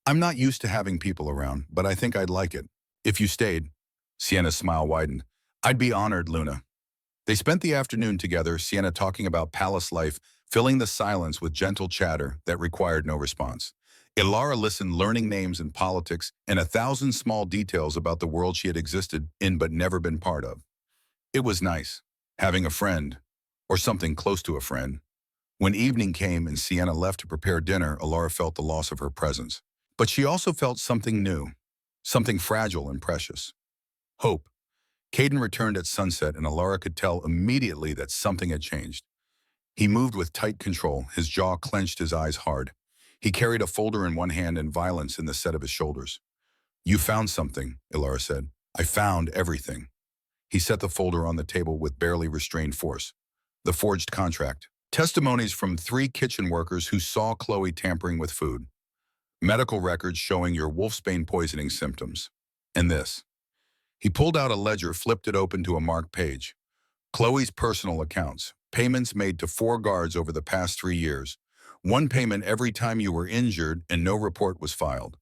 I'm not used to having people around, but I think I'd like it. If you stayed. Sienna's smile widened. I'd be honored, Luna. They spent the afternoon together, Sienna talking about palace life, filling the silence with gentle chatter that required no response. Ilara listened, learning names and politics and 1,000 small details about the world she had existed in but never been part of. It was nice, having a friend, or something close to a friend. When evening came and Sienna left to prepare dinner, Ilara felt the loss of her presence. But she also felt something new, something fragile and precious. Hope. Caden returned at sunset and Ilara could tell immediately that something had changed. He moved with tight control, his jaw clenched, his eyes hard. He carried a folder in one hand and violence in the set of his shoulders. You found something, Ilara said. I found everything. He set the folder on the table with barely restrained force. The forged contract. Testimonies from 3 kitchen workers who saw Chloe tampering with food. Medical records showing your wolfsbane poisoning symptoms. And this. He pulled out a ledger, flipped it open to a marked page. Chloe's personal accounts. Payments made to 4 guards over the past 3 years. 1 payment every time you were injured and no report was filed.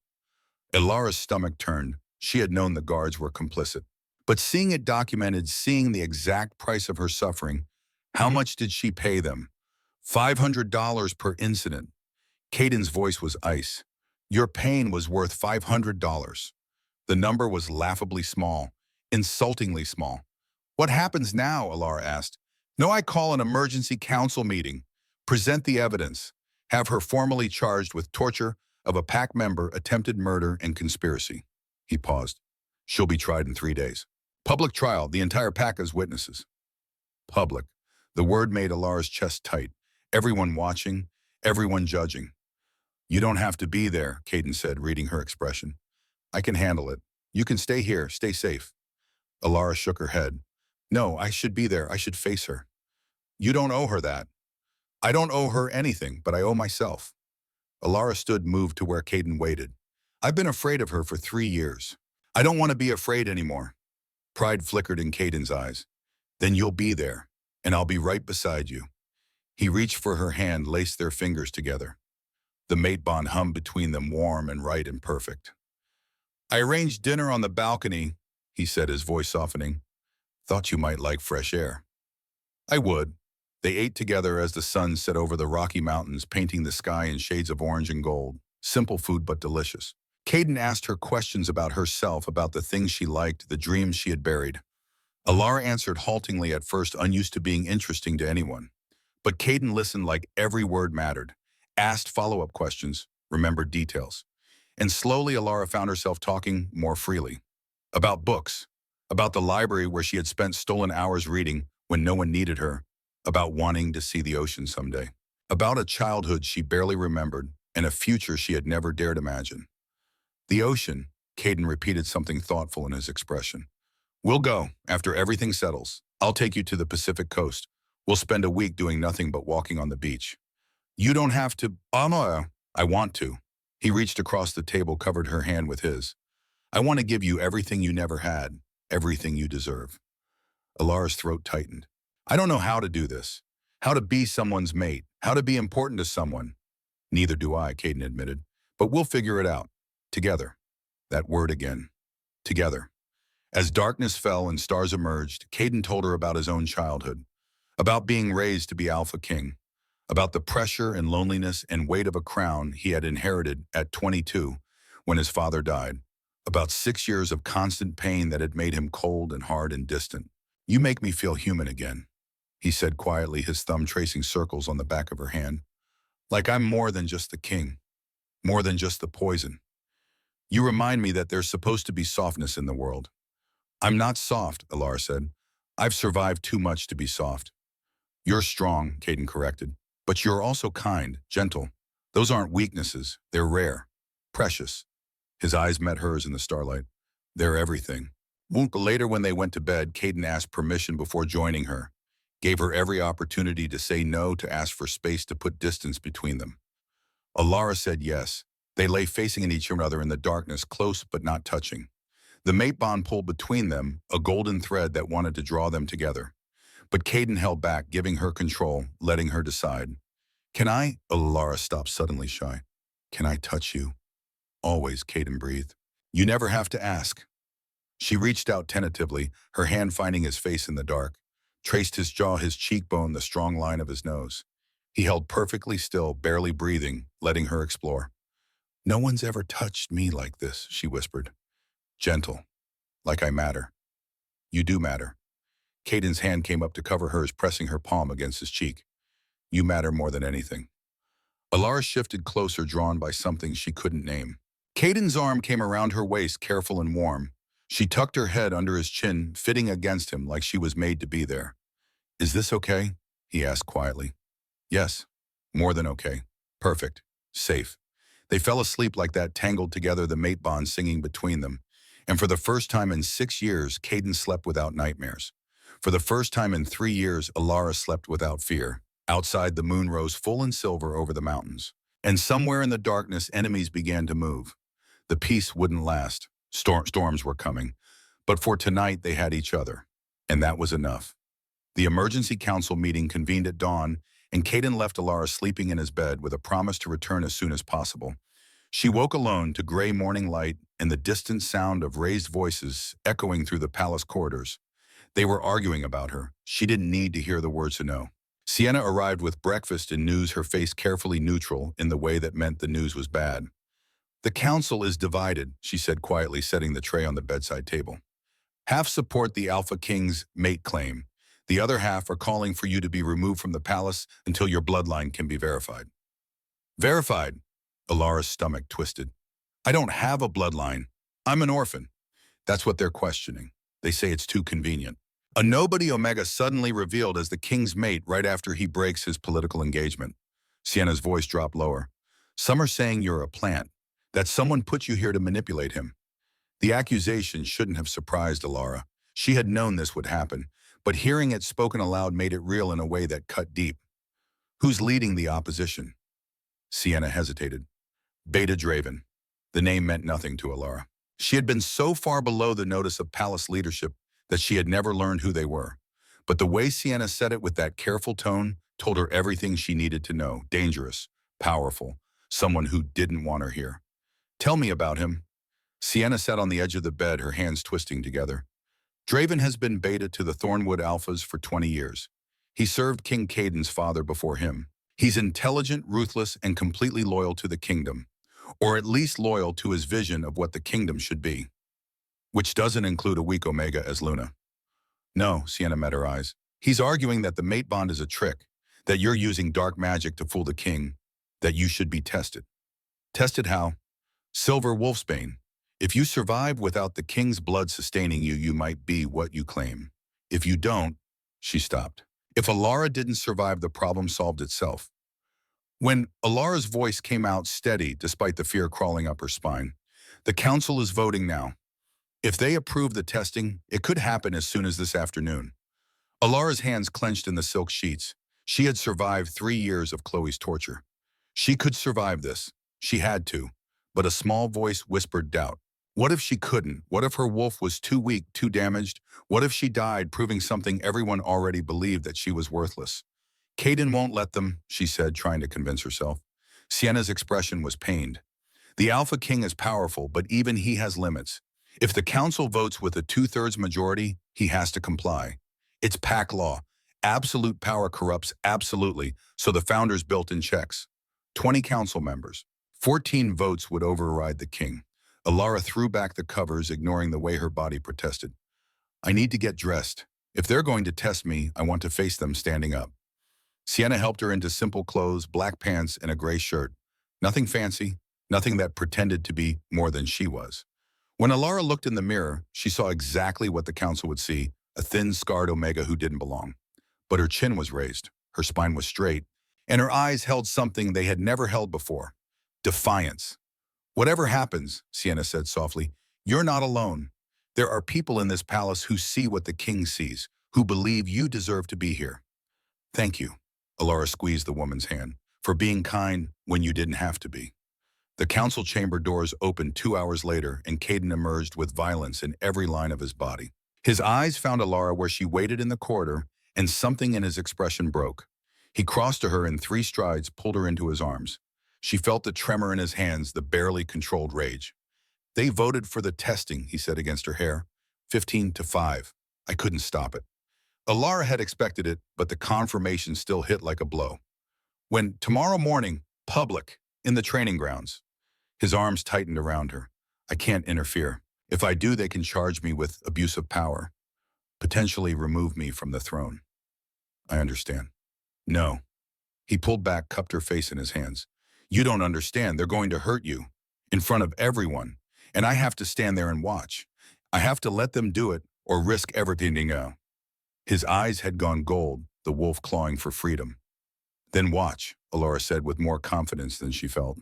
Ilara's stomach turned. She had known the guards were complicit. But seeing it documented, seeing the exact price of her suffering, how much did she pay them? $500 per incident. Caden's voice was ice. Your pain was worth $500. The number was laughably small, insultingly small. What happens now? Ilara asked. No, I call an emergency council meeting. Present the evidence. Have her formally charged with torture of a pack member, attempted murder, and conspiracy. He paused. She'll be tried in 3 days. Public trial, the entire pack as witnesses. Public. The word made Ilara's chest tight. Everyone watching, everyone judging. You don't have to be there, Caden said, reading her expression. I can handle it. You can stay here, stay safe. Ilara shook her head. No, I should be there. I should face her. You don't owe her that. I don't owe her anything, but I owe myself. Ilara stood, moved to where Caden waited. I've been afraid of her for 3 years. I don't want to be afraid anymore. Pride flickered in Caden's eyes. Then you'll be there, and I'll be right beside you. He reached for her hand, laced their fingers together. The mate bond hummed between them, warm and right and perfect. I arranged dinner on the balcony, he said, his voice softening. Thought you might like fresh air. I would. They ate together as the sun set over the Rocky Mountains, painting the sky in shades of orange and gold. Simple food, but delicious. Caden asked her questions about herself, about the things she liked, the dreams she had buried. Ilara answered haltingly at first, unused to being interesting to anyone. But Caden listened like every word mattered, asked follow-up questions, remembered details. And slowly Ilara found herself talking more freely. About books, about the library where she had spent stolen hours reading when no one needed her, about wanting to see the ocean someday, about a childhood she barely remembered and a future she had never dared imagine. The ocean, Caden repeated, something thoughtful in his expression. We'll go, after everything settles. I'll take you to the Pacific coast. We'll spend a week doing nothing but walking on the beach. You don't have to. I want to. He reached across the table, covered her hand with his. I want to give you everything you never had, everything you deserve. Ilara's throat tightened. I don't know how to do this, how to be someone's mate, how to be important to someone. Neither do I, Caden admitted, but we'll figure it out. Together. That word again. Together. As darkness fell and stars emerged, Caden told her about his own childhood, about being raised to be Alpha King, about the pressure and loneliness and weight of a crown he had inherited at 22 when his father died, about 6 years of constant pain that had made him cold and hard and distant. You make me feel human again, he said quietly, his thumb tracing circles on the back of her hand. Like I'm more than just the king, more than just the poison. You remind me that there's supposed to be softness in the world. I'm not soft, Ilara said. I've survived too much to be soft. You're strong, Caden corrected, but you're also kind, gentle. Those aren't weaknesses. They're rare, precious. His eyes met hers in the starlight. They're everything. Later, when they went to bed, Caden asked permission before joining her, gave her every opportunity to say no, to ask for space, to put distance between them. Ilara said yes. They lay facing each other in the darkness, close but not touching. The mate bond pulled between them, a golden thread that wanted to draw them together. But Caden held back, giving her control, letting her decide. Can I? Alara stopped suddenly shy. Can I touch you? Always, Caden breathed. You never have to ask. She reached out tentatively, her hand finding his face in the dark, traced his jaw, his cheekbone, the strong line of his nose. He held perfectly still, barely breathing, letting her explore. No one's ever touched me like this, she whispered. Gentle, like I matter. You do matter. Caden's hand came up to cover hers, pressing her palm against his cheek. You matter more than anything. Alara shifted closer, drawn by something she couldn't name. Caden's arm came around her waist, careful and warm. She tucked her head under his chin, fitting against him like she was made to be there. Is this okay? He asked quietly. Yes, more than okay. Perfect. Safe. They fell asleep like that, tangled together, the mate bond singing between them. And for the first time in 6 years, Caden slept without nightmares. For the first time in 3 years, Alara slept without fear. Outside, the moon rose full and silver over the mountains. And somewhere in the darkness, enemies began to move. The peace wouldn't last. Storms were coming. But for tonight, they had each other. And that was enough. The emergency council meeting convened at dawn, and Caden left Alara sleeping in his bed with a promise to return as soon as possible. She woke alone to gray morning light and the distant sound of raised voices echoing through the palace corridors. They were arguing about her. She didn't need to hear the words to know. Sienna arrived with breakfast and news, her face carefully neutral in the way that meant the news was bad. The council is divided, she said quietly, setting the tray on the bedside table. Half support the AlphaKing's mate claim. The other half are calling for you to be removed from the palace until your bloodline can be verified. Verified? Alara's stomach twisted. I don't have a bloodline. I'm an orphan. That's what they're questioning. They say it's too convenient. A nobody Omega suddenly revealed as the king's mate right after he breaks his political engagement. Sienna's voice dropped lower. Some are saying you're a plant, that someone put you here to manipulate him. The accusation shouldn't have surprised Alara. She had known this would happen, but hearing it spoken aloud made it real in a way that cut deep. Who's leading the opposition? Sienna hesitated. Beta Draven. The name meant nothing to Alara. She had been so far below the notice of palace leadership that she had never learned who they were. But the way Sienna said it with that careful tone told her everything she needed to know. Dangerous, powerful, someone who didn't want her here. Tell me about him. Sienna sat on the edge of the bed, her hands twisting together. Draven has been beta to the Thornwood Alphas for 20 years. He served King Caden's father before him. He's intelligent, ruthless, and completely loyal to the kingdom, or at least loyal to his vision of what the kingdom should be, which doesn't include a weak Omega as Luna. No, Sienna met her eyes. He's arguing that the mate bond is a trick, that you're using dark magic to fool the king, that you should be tested. Tested how? Silver Wolfsbane. If you survive without the king's blood sustaining you, you might be what you claim. If you don't, she stopped. If Alara didn't survive, the problem solved itself. When Alara's voice came out steady, despite the fear crawling up her spine, the council is voting now. If they approve the testing, it could happen as soon as this afternoon. Alara's hands clenched in the silk sheets. She had survived 3 years of Chloe's torture. She could survive this. She had to. But a small voice whispered doubt. What if she couldn't? What if her wolf was too weak, too damaged? What if she died, proving something everyone already believed, that she was worthless? Caden won't let them, she said, trying to convince herself. Sienna's expression was pained. The Alpha King is powerful, but even he has limits. If the council votes with a 2/3 majority, he has to comply. It's pack law. Absolute power corrupts absolutely, so the founders built in checks. 20 council members. 14 votes would override the king. Alara threw back the covers, ignoring the way her body protested. I need to get dressed. If they're going to test me, I want to face them standing up. Sienna helped her into simple clothes, black pants, and a gray shirt. Nothing fancy, nothing that pretended to be more than she was. When Alara looked in the mirror, she saw exactly what the council would see, a thin, scarred Omega who didn't belong. But her chin was raised, her spine was straight, and her eyes held something they had never held before. Defiance. Whatever happens, Sienna said softly, you're not alone. There are people in this palace who see what the king sees, who believe you deserve to be here. Thank you, Alara squeezed the woman's hand, for being kind when you didn't have to be. The council chamber doors opened 2 hours later, and Caden emerged with violence in every line of his body. His eyes found Alara where she waited in the corridor, and something in his expression broke. He crossed to her in 3 strides, pulled her into his arms. She felt the tremor in his hands, the barely controlled rage. They voted for the testing, he said against her hair. 15-5. I couldn't stop it. Alara had expected it, but the confirmation still hit like a blow. When tomorrow morning, public, in the training grounds. His arms tightened around her. I can't interfere. If I do, they can charge me with abuse of power, potentially remove me from the throne. I understand. No. He pulled back, cupped her face in his hands. You don't understand. They're going to hurt you. In front of everyone. And I have to stand there and watch. I have to let them do it or risk everything. His eyes had gone gold, the wolf clawing for freedom. Then watch, Alara said with more confidence than she felt.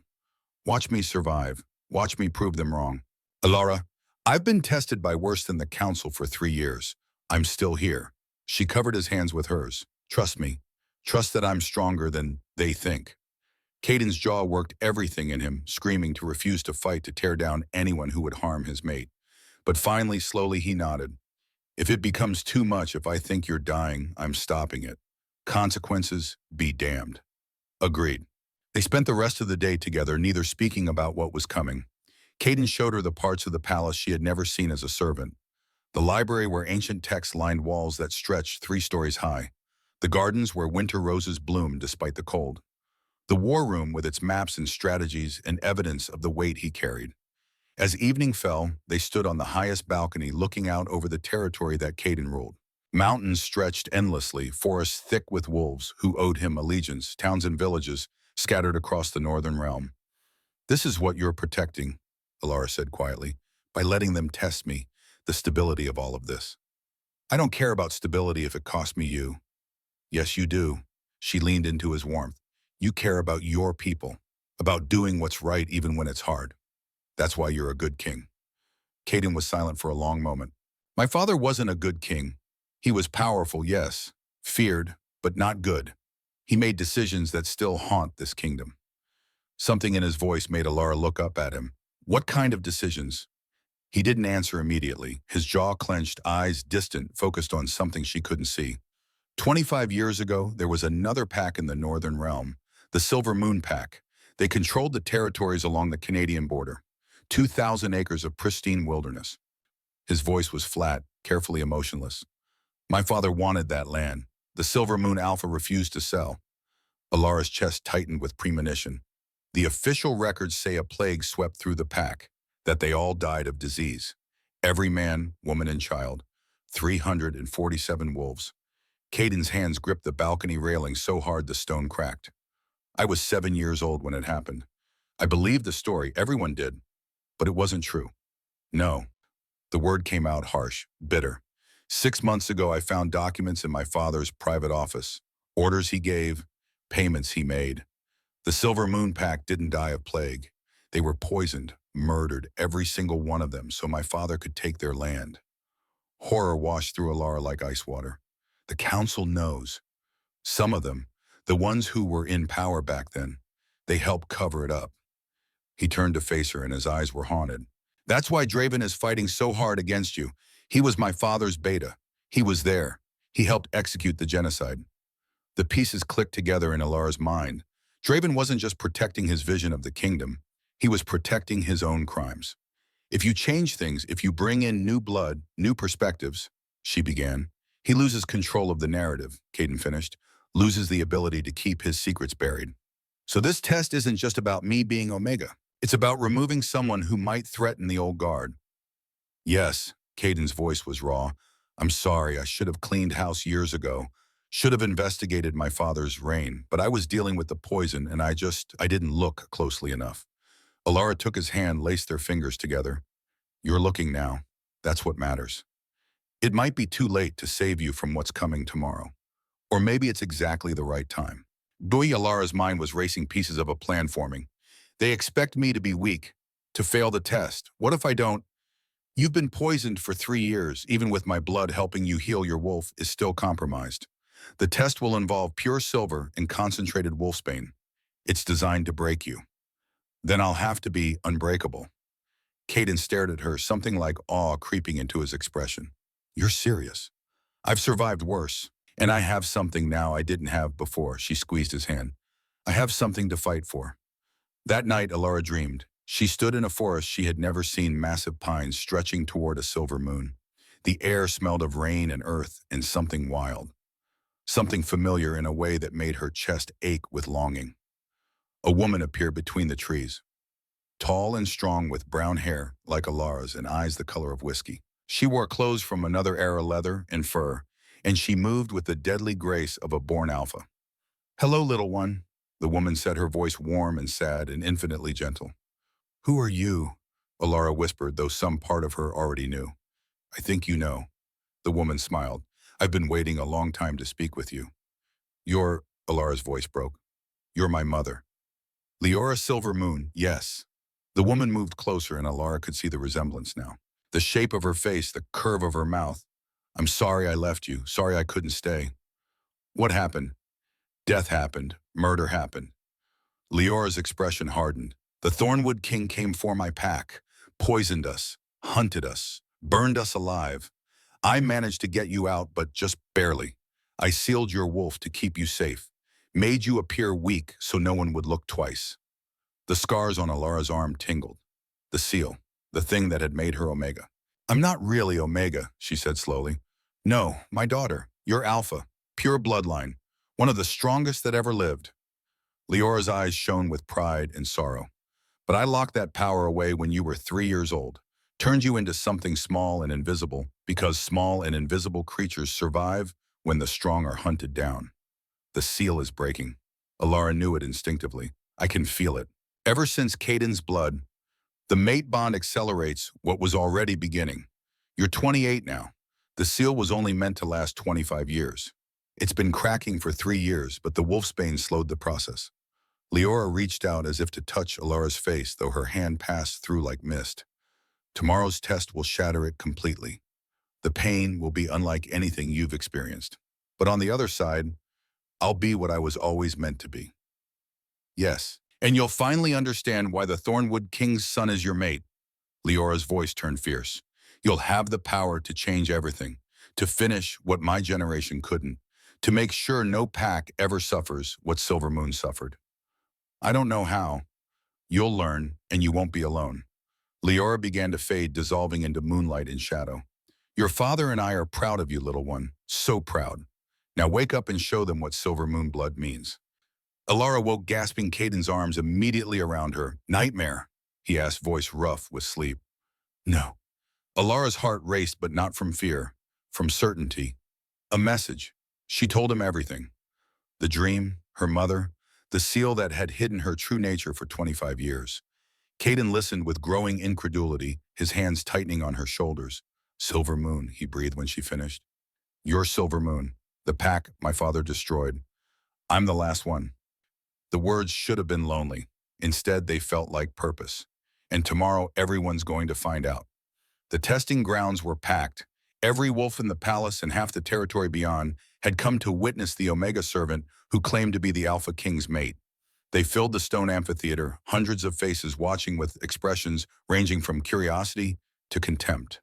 Watch me survive. Watch me prove them wrong. Alara, I've been tested by worse than the council for 3 years. I'm still here. She covered his hands with hers. Trust me. Trust that I'm stronger than they think. Caden's jaw worked everything in him, screaming to refuse to fight, to tear down anyone who would harm his mate. But finally, slowly, he nodded. If it becomes too much, if I think you're dying, I'm stopping it. Consequences be damned. Agreed. They spent the rest of the day together, neither speaking about what was coming. Caden showed her the parts of the palace she had never seen as a servant. The library where ancient texts lined walls that stretched 3 stories high. The gardens where winter roses bloomed despite the cold. The war room with its maps and strategies and evidence of the weight he carried. As evening fell, they stood on the highest balcony looking out over the territory that Caden ruled. Mountains stretched endlessly, forests thick with wolves who owed him allegiance, towns and villages scattered across the northern realm. This is what you're protecting, Alara said quietly, by letting them test me, the stability of all of this. I don't care about stability if it costs me you. Yes, you do. She leaned into his warmth. You care about your people, about doing what's right even when it's hard. That's why you're a good king. Caden was silent for a long moment. My father wasn't a good king. He was powerful, yes, feared, but not good. He made decisions that still haunt this kingdom. Something in his voice made Alara look up at him. What kind of decisions? He didn't answer immediately, his jaw clenched, eyes distant, focused on something she couldn't see. 25 years ago, there was another pack in the northern realm, the Silver Moon Pack. They controlled the territories along the Canadian border, 2,000 acres of pristine wilderness. His voice was flat, carefully emotionless. My father wanted that land. The Silver Moon Alpha refused to sell. Alara's chest tightened with premonition. The official records say a plague swept through the pack, that they all died of disease. Every man, woman, and child. 347 wolves. Caden's hands gripped the balcony railing so hard the stone cracked. I was 7 years old when it happened. I believed the story, everyone did, but it wasn't true. No. The word came out harsh, bitter. 6 months ago, I found documents in my father's private office, orders he gave, payments he made. The Silver Moon Pack didn't die of plague. They were poisoned, murdered, every single one of them, so my father could take their land. Horror washed through Alara like ice water. The council knows. Some of them, the ones who were in power back then, they helped cover it up. He turned to face her and his eyes were haunted. That's why Draven is fighting so hard against you. He was my father's beta. He was there. He helped execute the genocide. The pieces clicked together in Alara's mind. Draven wasn't just protecting his vision of the kingdom. He was protecting his own crimes. If you change things, if you bring in new blood, new perspectives, she began. He loses control of the narrative, Caden finished, loses the ability to keep his secrets buried. So this test isn't just about me being Omega. It's about removing someone who might threaten the old guard. Yes, Caden's voice was raw. I'm sorry, I should have cleaned house years ago. Should have investigated my father's reign, but I was dealing with the poison and I didn't look closely enough. Alara took his hand, laced their fingers together. You're looking now. That's what matters. It might be too late to save you from what's coming tomorrow. Or maybe it's exactly the right time. Alara's mind was racing, pieces of a plan forming. They expect me to be weak, to fail the test. What if I don't? You've been poisoned for 3 years. Even with my blood helping you heal, your wolf is still compromised. The test will involve pure silver and concentrated wolfsbane. It's designed to break you. Then I'll have to be unbreakable. Caden stared at her, something like awe creeping into his expression. You're serious. I've survived worse. And I have something now I didn't have before. She squeezed his hand. I have something to fight for. That night, Alara dreamed. She stood in a forest she had never seen, massive pines stretching toward a silver moon. The air smelled of rain and earth and something wild, something familiar in a way that made her chest ache with longing. A woman appeared between the trees, tall and strong with brown hair like Alara's and eyes the color of whiskey. She wore clothes from another era, leather and fur, and she moved with the deadly grace of a born alpha. Hello, little one, the woman said, her voice warm and sad and infinitely gentle. Who are you? Alara whispered, though some part of her already knew. I think you know. The woman smiled. I've been waiting a long time to speak with you. You're, Alara's voice broke. You're my mother. Leora Silver Moon, yes. The woman moved closer and Alara could see the resemblance now. The shape of her face, the curve of her mouth. I'm sorry I left you. Sorry I couldn't stay. What happened? Death happened. Murder happened. Leora's expression hardened. The Thornwood King came for my pack, poisoned us, hunted us, burned us alive. I managed to get you out, but just barely. I sealed your wolf to keep you safe, made you appear weak so no one would look twice. The scars on Alara's arm tingled. The seal, the thing that had made her Omega. I'm not really Omega, she said slowly. No, my daughter, you're Alpha, pure bloodline, one of the strongest that ever lived. Leora's eyes shone with pride and sorrow. But I locked that power away when you were 3 years old, turned you into something small and invisible, because small and invisible creatures survive when the strong are hunted down. The seal is breaking. Alara knew it instinctively. I can feel it. Ever since Caden's blood, the mate bond accelerates what was already beginning. You're 28 now. The seal was only meant to last 25 years. It's been cracking for 3 years, but the wolfsbane slowed the process. Leora reached out as if to touch Alara's face, though her hand passed through like mist. Tomorrow's test will shatter it completely. The pain will be unlike anything you've experienced. But on the other side, I'll be what I was always meant to be. Yes, and you'll finally understand why the Thornwood King's son is your mate. Leora's voice turned fierce. You'll have the power to change everything, to finish what my generation couldn't, to make sure no pack ever suffers what Silver Moon suffered. I don't know how. You'll learn, and you won't be alone. Leora began to fade, dissolving into moonlight and shadow. Your father and I are proud of you, little one. So proud. Now wake up and show them what Silver Moon blood means. Alara woke, gasping, Caden's arms immediately around her. Nightmare? He asked, voice rough with sleep. No. Alara's heart raced, but not from fear, from certainty. A message. She told him everything. The dream, her mother, the seal that had hidden her true nature for 25 years. Caden listened with growing incredulity, his hands tightening on her shoulders. Silver Moon, he breathed when she finished. Your Silver Moon, the pack my father destroyed. I'm the last one. The words should have been lonely. Instead, they felt like purpose. And tomorrow, everyone's going to find out. The testing grounds were packed. Every wolf in the palace and half the territory beyond had come to witness the Omega servant who claimed to be the Alpha King's mate. They filled the stone amphitheater, hundreds of faces watching with expressions ranging from curiosity to contempt.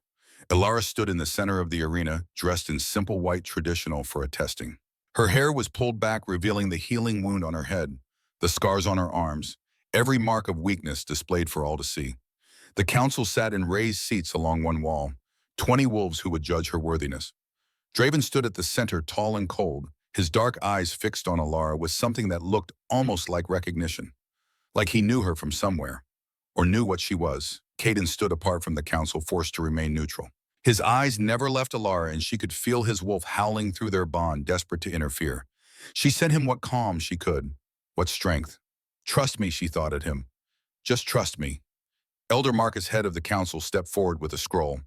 Alara stood in the center of the arena, dressed in simple white traditional for a testing. Her hair was pulled back, revealing the healing wound on her head, the scars on her arms, every mark of weakness displayed for all to see. The council sat in raised seats along one wall, 20 wolves who would judge her worthiness. Draven stood at the center, tall and cold, his dark eyes fixed on Alara with something that looked almost like recognition, like he knew her from somewhere, or knew what she was. Caden stood apart from the council, forced to remain neutral. His eyes never left Alara, and she could feel his wolf howling through their bond, desperate to interfere. She sent him what calm she could, what strength. Trust me, she thought at him. Just trust me. Elder Marcus, head of the council, stepped forward with a scroll.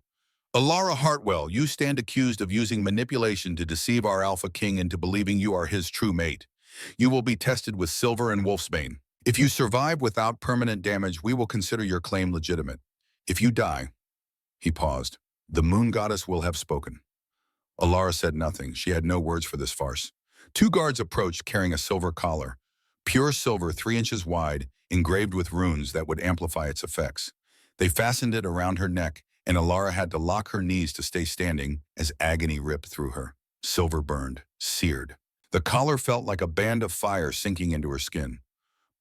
Alara Hartwell, you stand accused of using manipulation to deceive our Alpha King into believing you are his true mate. You will be tested with silver and wolfsbane. If you survive without permanent damage, we will consider your claim legitimate. If you die, he paused. The moon goddess will have spoken. Alara said nothing. She had no words for this farce. 2 guards approached, carrying a silver collar, pure silver 3 inches wide, engraved with runes that would amplify its effects. They fastened it around her neck, and Alara had to lock her knees to stay standing as agony ripped through her. silver burned, seared. The collar felt like a band of fire sinking into her skin,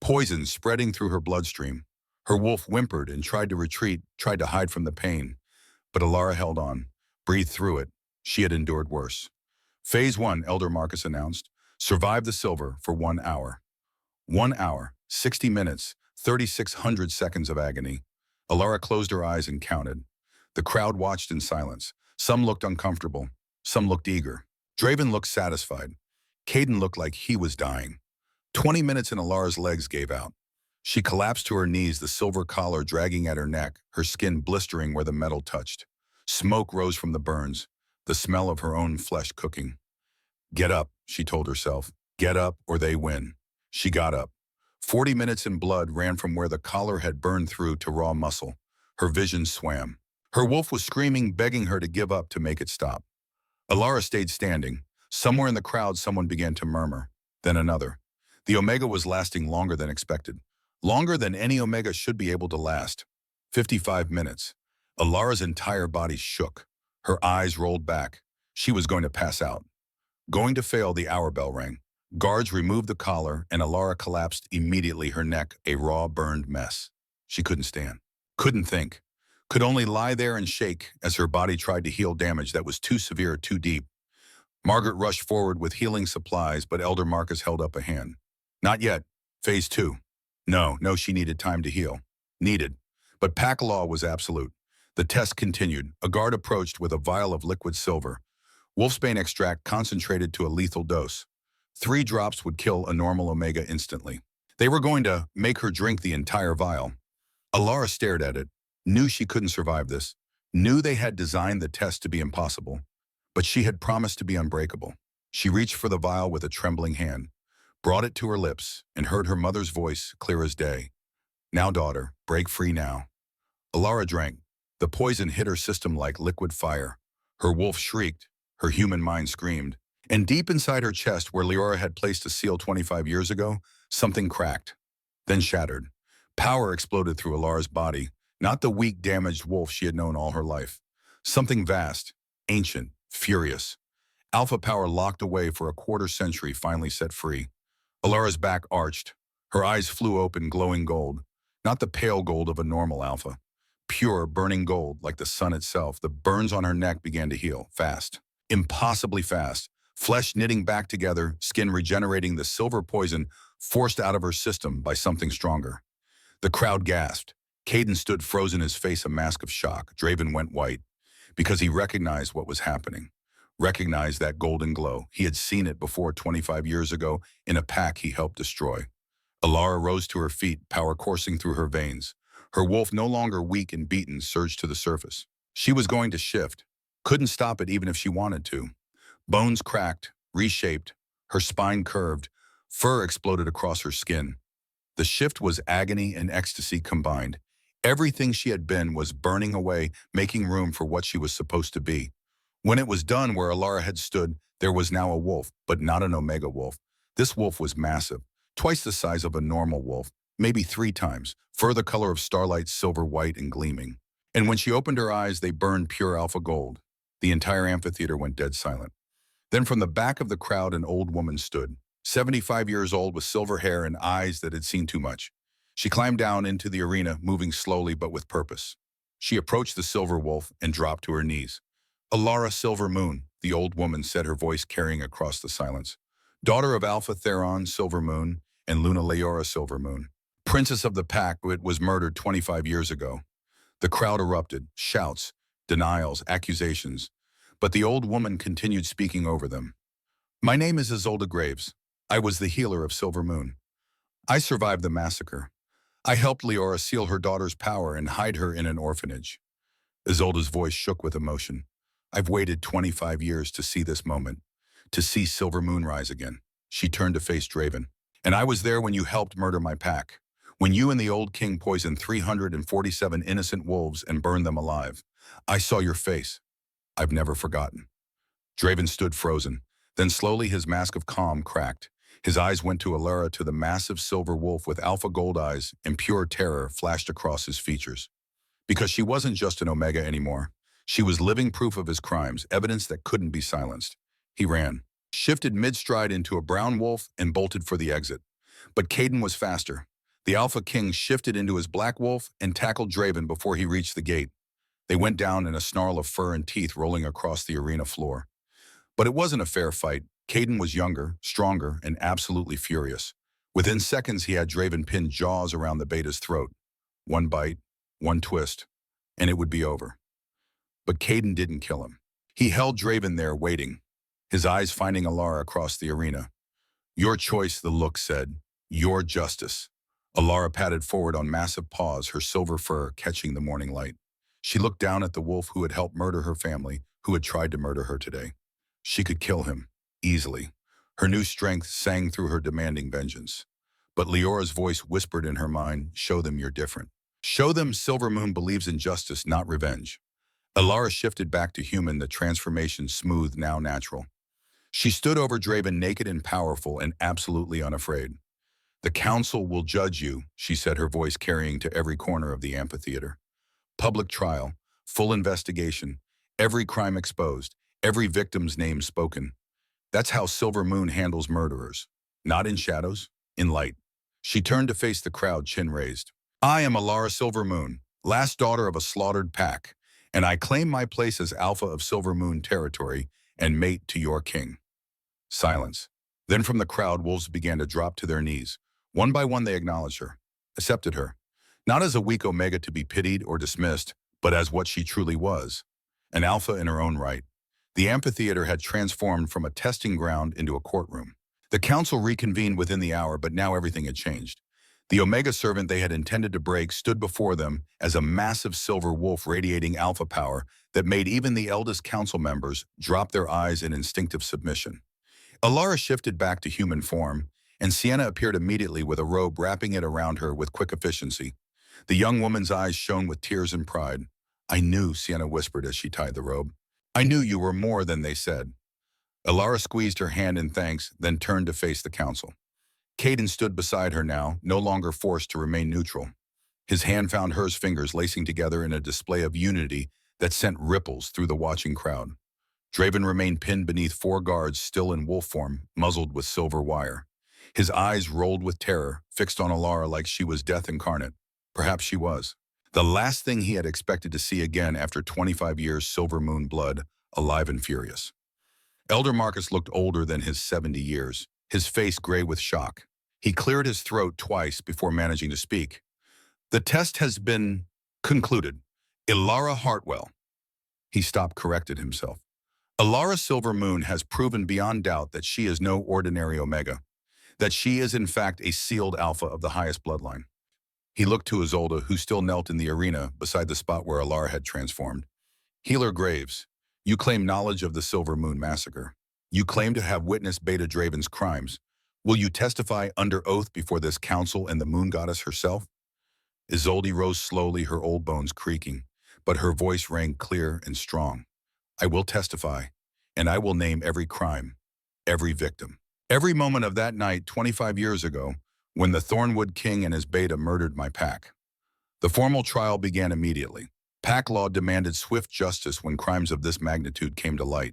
poison spreading through her bloodstream. Her wolf whimpered and tried to retreat, tried to hide from the pain. But Alara held on, breathed through it. She had endured worse. Phase 1, Elder Marcus announced. Survive the silver for 1 hour. 1 hour, 60 minutes, 3,600 seconds of agony. Alara closed her eyes and counted. The crowd watched in silence. Some looked uncomfortable. Some looked eager. Draven looked satisfied. Caden looked like he was dying. 20 minutes and Alara's legs gave out. She collapsed to her knees, the silver collar dragging at her neck, her skin blistering where the metal touched. Smoke rose from the burns, the smell of her own flesh cooking. Get up, she told herself. Get up or they win. She got up. 40 minutes in blood ran from where the collar had burned through to raw muscle. Her vision swam. Her wolf was screaming, begging her to give up, to make it stop. Alara stayed standing. Somewhere in the crowd, someone began to murmur. Then another. The Omega was lasting longer than expected. Longer than any Omega should be able to last. 55 minutes. Alara's entire body shook. Her eyes rolled back. She was going to pass out. Going to fail, the hour bell rang. Guards removed the collar, and Alara collapsed immediately, her neck a raw, burned mess. She couldn't stand. Couldn't think. Could only lie there and shake as her body tried to heal damage that was too severe, too deep. Margaret rushed forward with healing supplies, but Elder Marcus held up a hand. Not yet. Phase 2. No, she needed time to heal. Needed. But pack law was absolute. The test continued. A guard approached with a vial of liquid silver. Wolfsbane extract concentrated to a lethal dose. 3 drops would kill a normal Omega instantly. They were going to make her drink the entire vial. Alara stared at it, knew she couldn't survive this, knew they had designed the test to be impossible, but she had promised to be unbreakable. She reached for the vial with a trembling hand, brought it to her lips, and heard her mother's voice clear as day. Now, daughter, break free now. Alara drank. The poison hit her system like liquid fire. Her wolf shrieked. Her human mind screamed. And deep inside her chest, where Leora had placed a seal 25 years ago, something cracked, then shattered. Power exploded through Alara's body, not the weak, damaged wolf she had known all her life. Something vast, ancient, furious. Alpha power locked away for a quarter century finally set free. Alara's back arched. Her eyes flew open, glowing gold. Not the pale gold of a normal alpha. Pure, burning gold, like the sun itself. The burns on her neck began to heal, fast. Impossibly fast. Flesh knitting back together, skin regenerating, the silver poison forced out of her system by something stronger. The crowd gasped. Caden stood frozen, his face a mask of shock. Draven went white because he recognized what was happening. Recognized that golden glow. He had seen it before 25 years ago in a pack he helped destroy. Alara rose to her feet, power coursing through her veins. Her wolf, no longer weak and beaten, surged to the surface. She was going to shift. Couldn't stop it even if she wanted to. Bones cracked, reshaped, her spine curved, fur exploded across her skin. The shift was agony and ecstasy combined. Everything she had been was burning away, making room for what she was supposed to be. When it was done, where Alara had stood, there was now a wolf, but not an Omega wolf. This wolf was massive, twice the size of a normal wolf, maybe 3 times, fur the color of starlight, silver white and gleaming. And when she opened her eyes, they burned pure alpha gold. The entire amphitheater went dead silent. Then from the back of the crowd, an old woman stood, 75 years old, with silver hair and eyes that had seen too much. She climbed down into the arena, moving slowly but with purpose. She approached the silver wolf and dropped to her knees. Alara Silver Moon, the old woman said, her voice carrying across the silence. Daughter of Alpha Theron Silver Moon and Luna Leora Silver Moon. Princess of the pack, who was murdered 25 years ago. The crowd erupted, shouts, denials, accusations. But the old woman continued speaking over them. My name is Isolde Graves. I was the healer of Silver Moon. I survived the massacre. I helped Leora seal her daughter's power and hide her in an orphanage. Isolde's voice shook with emotion. I've waited 25 years to see this moment, to see Silver Moon rise again. She turned to face Draven. And I was there when you helped murder my pack. When you and the old king poisoned 347 innocent wolves and burned them alive. I saw your face. I've never forgotten. Draven stood frozen. Then slowly his mask of calm cracked. His eyes went to Alara, to the massive silver wolf with alpha gold eyes, and pure terror flashed across his features. Because she wasn't just an Omega anymore. She was living proof of his crimes, evidence that couldn't be silenced. He ran, shifted mid-stride into a brown wolf, and bolted for the exit. But Caden was faster. The Alpha King shifted into his black wolf and tackled Draven before he reached the gate. They went down in a snarl of fur and teeth rolling across the arena floor. But it wasn't a fair fight. Caden was younger, stronger, and absolutely furious. Within seconds, he had Draven pinned jaws around the beta's throat. One bite, one twist, and it would be over. But Caden didn't kill him. He held Draven there waiting, his eyes finding Alara across the arena. Your choice, the look said. Your justice. Alara padded forward on massive paws, her silver fur catching the morning light. She looked down at the wolf who had helped murder her family, who had tried to murder her today. She could kill him, easily. Her new strength sang through her demanding vengeance. But Leora's voice whispered in her mind, show them you're different. Show them Silver Moon believes in justice, not revenge. Alara shifted back to human, the transformation smooth, now natural. She stood over Draven naked and powerful and absolutely unafraid. The council will judge you, she said, her voice carrying to every corner of the amphitheater. Public trial, full investigation, every crime exposed, every victim's name spoken. That's how Silver Moon handles murderers. Not in shadows, in light. She turned to face the crowd, chin raised. I am Alara Silver Moon, last daughter of a slaughtered pack, and I claim my place as Alpha of Silver Moon territory and mate to your king. Silence. Then from the crowd, wolves began to drop to their knees. One by one, they acknowledged her, accepted her, not as a weak Omega to be pitied or dismissed, but as what she truly was, an Alpha in her own right. The amphitheater had transformed from a testing ground into a courtroom. The council reconvened within the hour, but now everything had changed. The Omega servant they had intended to break stood before them as a massive silver wolf radiating alpha power that made even the eldest council members drop their eyes in instinctive submission. Alara shifted back to human form, and Sienna appeared immediately with a robe wrapping it around her with quick efficiency. The young woman's eyes shone with tears and pride. I knew, Sienna whispered as she tied the robe. I knew you were more than they said. Alara squeezed her hand in thanks, then turned to face the council. Caden stood beside her now, no longer forced to remain neutral. His hand found hers, fingers lacing together in a display of unity that sent ripples through the watching crowd. Draven remained pinned beneath 4 guards, still in wolf form, muzzled with silver wire. His eyes rolled with terror, fixed on Alara like she was death incarnate. Perhaps she was. The last thing he had expected to see again after 25 years Silver Moon blood, alive and furious. Elder Marcus looked older than his 70 years, his face gray with shock. He cleared his throat twice before managing to speak. The test has been concluded. Alara Hartwell. He stopped, corrected himself. Alara Silver Moon has proven beyond doubt that she is no ordinary Omega, that she is in fact a sealed Alpha of the highest bloodline. He looked to Isolde, who still knelt in the arena beside the spot where Alara had transformed. Healer Graves, you claim knowledge of the Silver Moon massacre. You claim to have witnessed Beta Draven's crimes. Will you testify under oath before this council and the Moon Goddess herself? Isolde rose slowly, her old bones creaking, but her voice rang clear and strong. I will testify, and I will name every crime, every victim. Every moment of that night 25 years ago, when the Thornwood King and his beta murdered my pack. The formal trial began immediately. Pack law demanded swift justice when crimes of this magnitude came to light.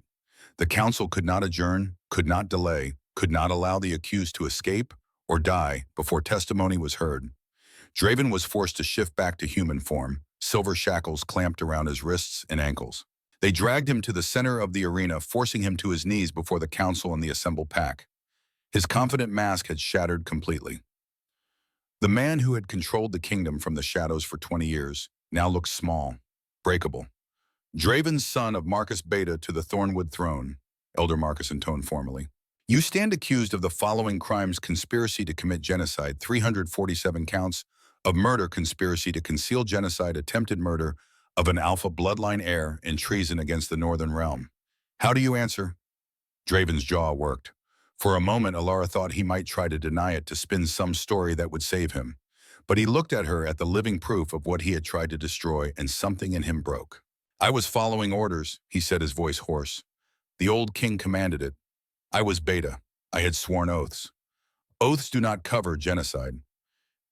The council could not adjourn, could not delay, could not allow the accused to escape or die before testimony was heard. Draven was forced to shift back to human form, silver shackles clamped around his wrists and ankles. They dragged him to the center of the arena, forcing him to his knees before the council and the assembled pack. His confident mask had shattered completely. The man who had controlled the kingdom from the shadows for 20 years now looked small, breakable. Draven's son of Marcus Beta to the Thornwood throne, Elder Marcus intoned formally. You stand accused of the following crimes: conspiracy to commit genocide, 347 counts of murder, conspiracy to conceal genocide, attempted murder of an Alpha bloodline heir, and treason against the Northern Realm. How do you answer? Draven's jaw worked. For a moment, Alara thought he might try to deny it, to spin some story that would save him. But he looked at her, at the living proof of what he had tried to destroy, and something in him broke. I was following orders, he said, his voice hoarse. The old king commanded it. I was Beta. I had sworn oaths. Oaths do not cover genocide.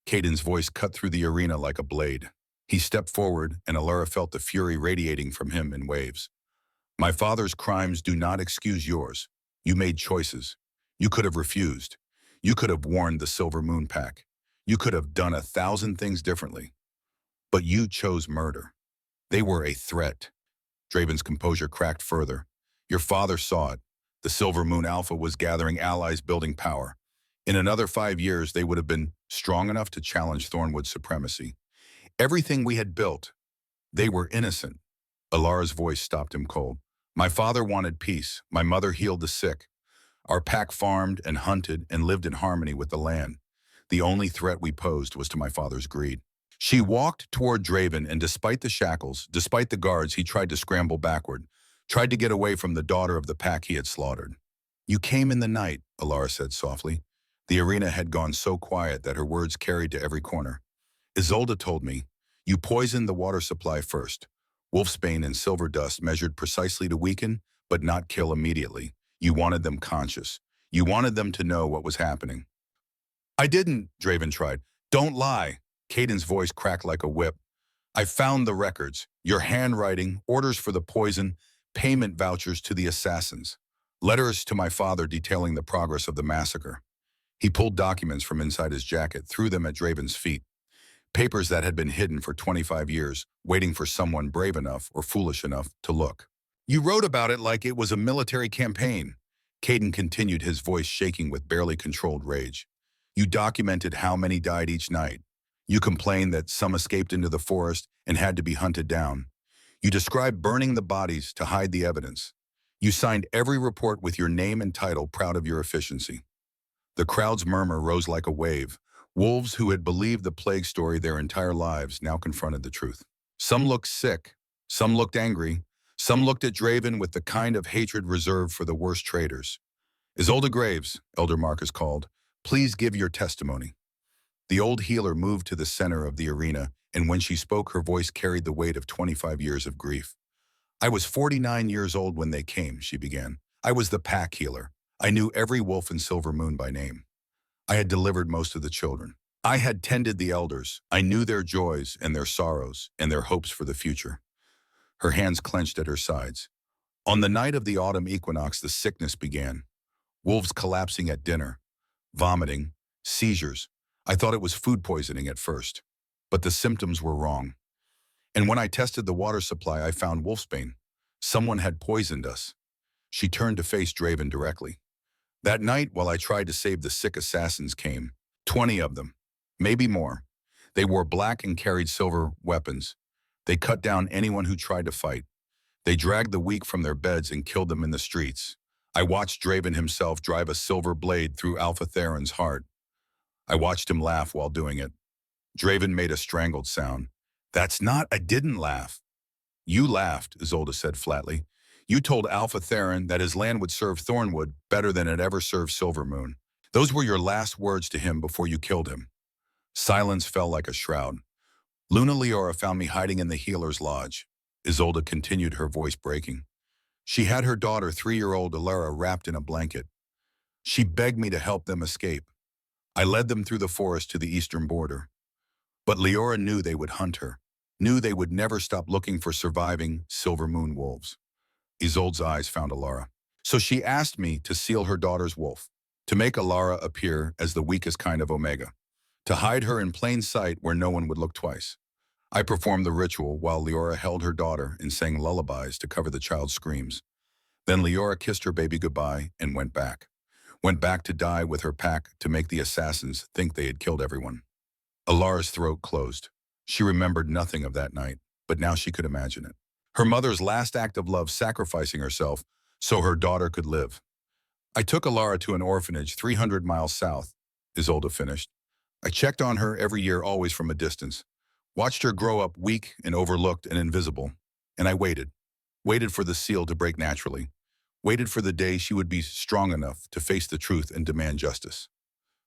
Caden's voice cut through the arena like a blade. He stepped forward, and Alara felt the fury radiating from him in waves. My father's crimes do not excuse yours. You made choices. You could have refused. You could have warned the Silver Moon Pack. You could have done 1,000 things differently. But you chose murder. They were a threat. Draven's composure cracked further. Your father saw it. The Silver Moon Alpha was gathering allies building power. In another 5 years, they would have been strong enough to challenge Thornwood's supremacy. Everything we had built, they were innocent. Alara's voice stopped him cold. My father wanted peace. My mother healed the sick. Our pack farmed and hunted and lived in harmony with the land. The only threat we posed was to my father's greed. She walked toward Draven, and despite the shackles, despite the guards, he tried to scramble backward, tried to get away from the daughter of the pack he had slaughtered. You came in the night, Alara said softly. The arena had gone so quiet that her words carried to every corner. Isolde told me, you poisoned the water supply first. Wolfsbane and silver dust measured precisely to weaken, but not kill immediately. You wanted them conscious. You wanted them to know what was happening. I didn't, Draven tried. Don't lie. Caden's voice cracked like a whip. I found the records, your handwriting, orders for the poison, payment vouchers to the assassins, letters to my father detailing the progress of the massacre. He pulled documents from inside his jacket, threw them at Draven's feet. Papers that had been hidden for 25 years, waiting for someone brave enough or foolish enough to look. You wrote about it like it was a military campaign. Caden continued, his voice shaking with barely controlled rage. You documented how many died each night. You complained that some escaped into the forest and had to be hunted down. You described burning the bodies to hide the evidence. You signed every report with your name and title, proud of your efficiency. The crowd's murmur rose like a wave. Wolves who had believed the plague story their entire lives now confronted the truth. Some looked sick, some looked angry, some looked at Draven with the kind of hatred reserved for the worst traitors. Isolde Graves, Elder Marcus called, please give your testimony. The old healer moved to the center of the arena, and when she spoke, her voice carried the weight of 25 years of grief. I was 49 years old when they came, she began. I was the pack healer. I knew every wolf in Silver Moon by name. I had delivered most of the children. I had tended the elders. I knew their joys and their sorrows and their hopes for the future. Her hands clenched at her sides. On the night of the autumn equinox, the sickness began. Wolves collapsing at dinner, vomiting, seizures. I thought it was food poisoning at first, but the symptoms were wrong. And when I tested the water supply, I found wolfsbane. Someone had poisoned us. She turned to face Draven directly. That night, while I tried to save the sick, assassins came. 20 of them, maybe more. They wore black and carried silver weapons. They cut down anyone who tried to fight. They dragged the weak from their beds and killed them in the streets. I watched Draven himself drive a silver blade through Alpha Theron's heart. I watched him laugh while doing it. Draven made a strangled sound. I didn't laugh. You laughed, Isolde said flatly. You told Alpha Theron that his land would serve Thornwood better than it ever served Silver Moon. Those were your last words to him before you killed him. Silence fell like a shroud. Luna Leora found me hiding in the healer's lodge. Isolde continued, her voice breaking. She had her daughter, 3-year-old Alara, wrapped in a blanket. She begged me to help them escape. I led them through the forest to the eastern border. But Leora knew they would hunt her, knew they would never stop looking for surviving Silver Moon wolves. Isolde's eyes found Alara. So she asked me to seal her daughter's wolf, to make Alara appear as the weakest kind of Omega, to hide her in plain sight where no one would look twice. I performed the ritual while Leora held her daughter and sang lullabies to cover the child's screams. Then Leora kissed her baby goodbye and went back to die with her pack to make the assassins think they had killed everyone. Alara's throat closed. She remembered nothing of that night, but now she could imagine it. Her mother's last act of love, sacrificing herself so her daughter could live. I took Alara to an orphanage 300 miles south, Isolde finished. I checked on her every year, always from a distance. Watched her grow up weak and overlooked and invisible. And I waited for the seal to break naturally. Waited for the day she would be strong enough to face the truth and demand justice.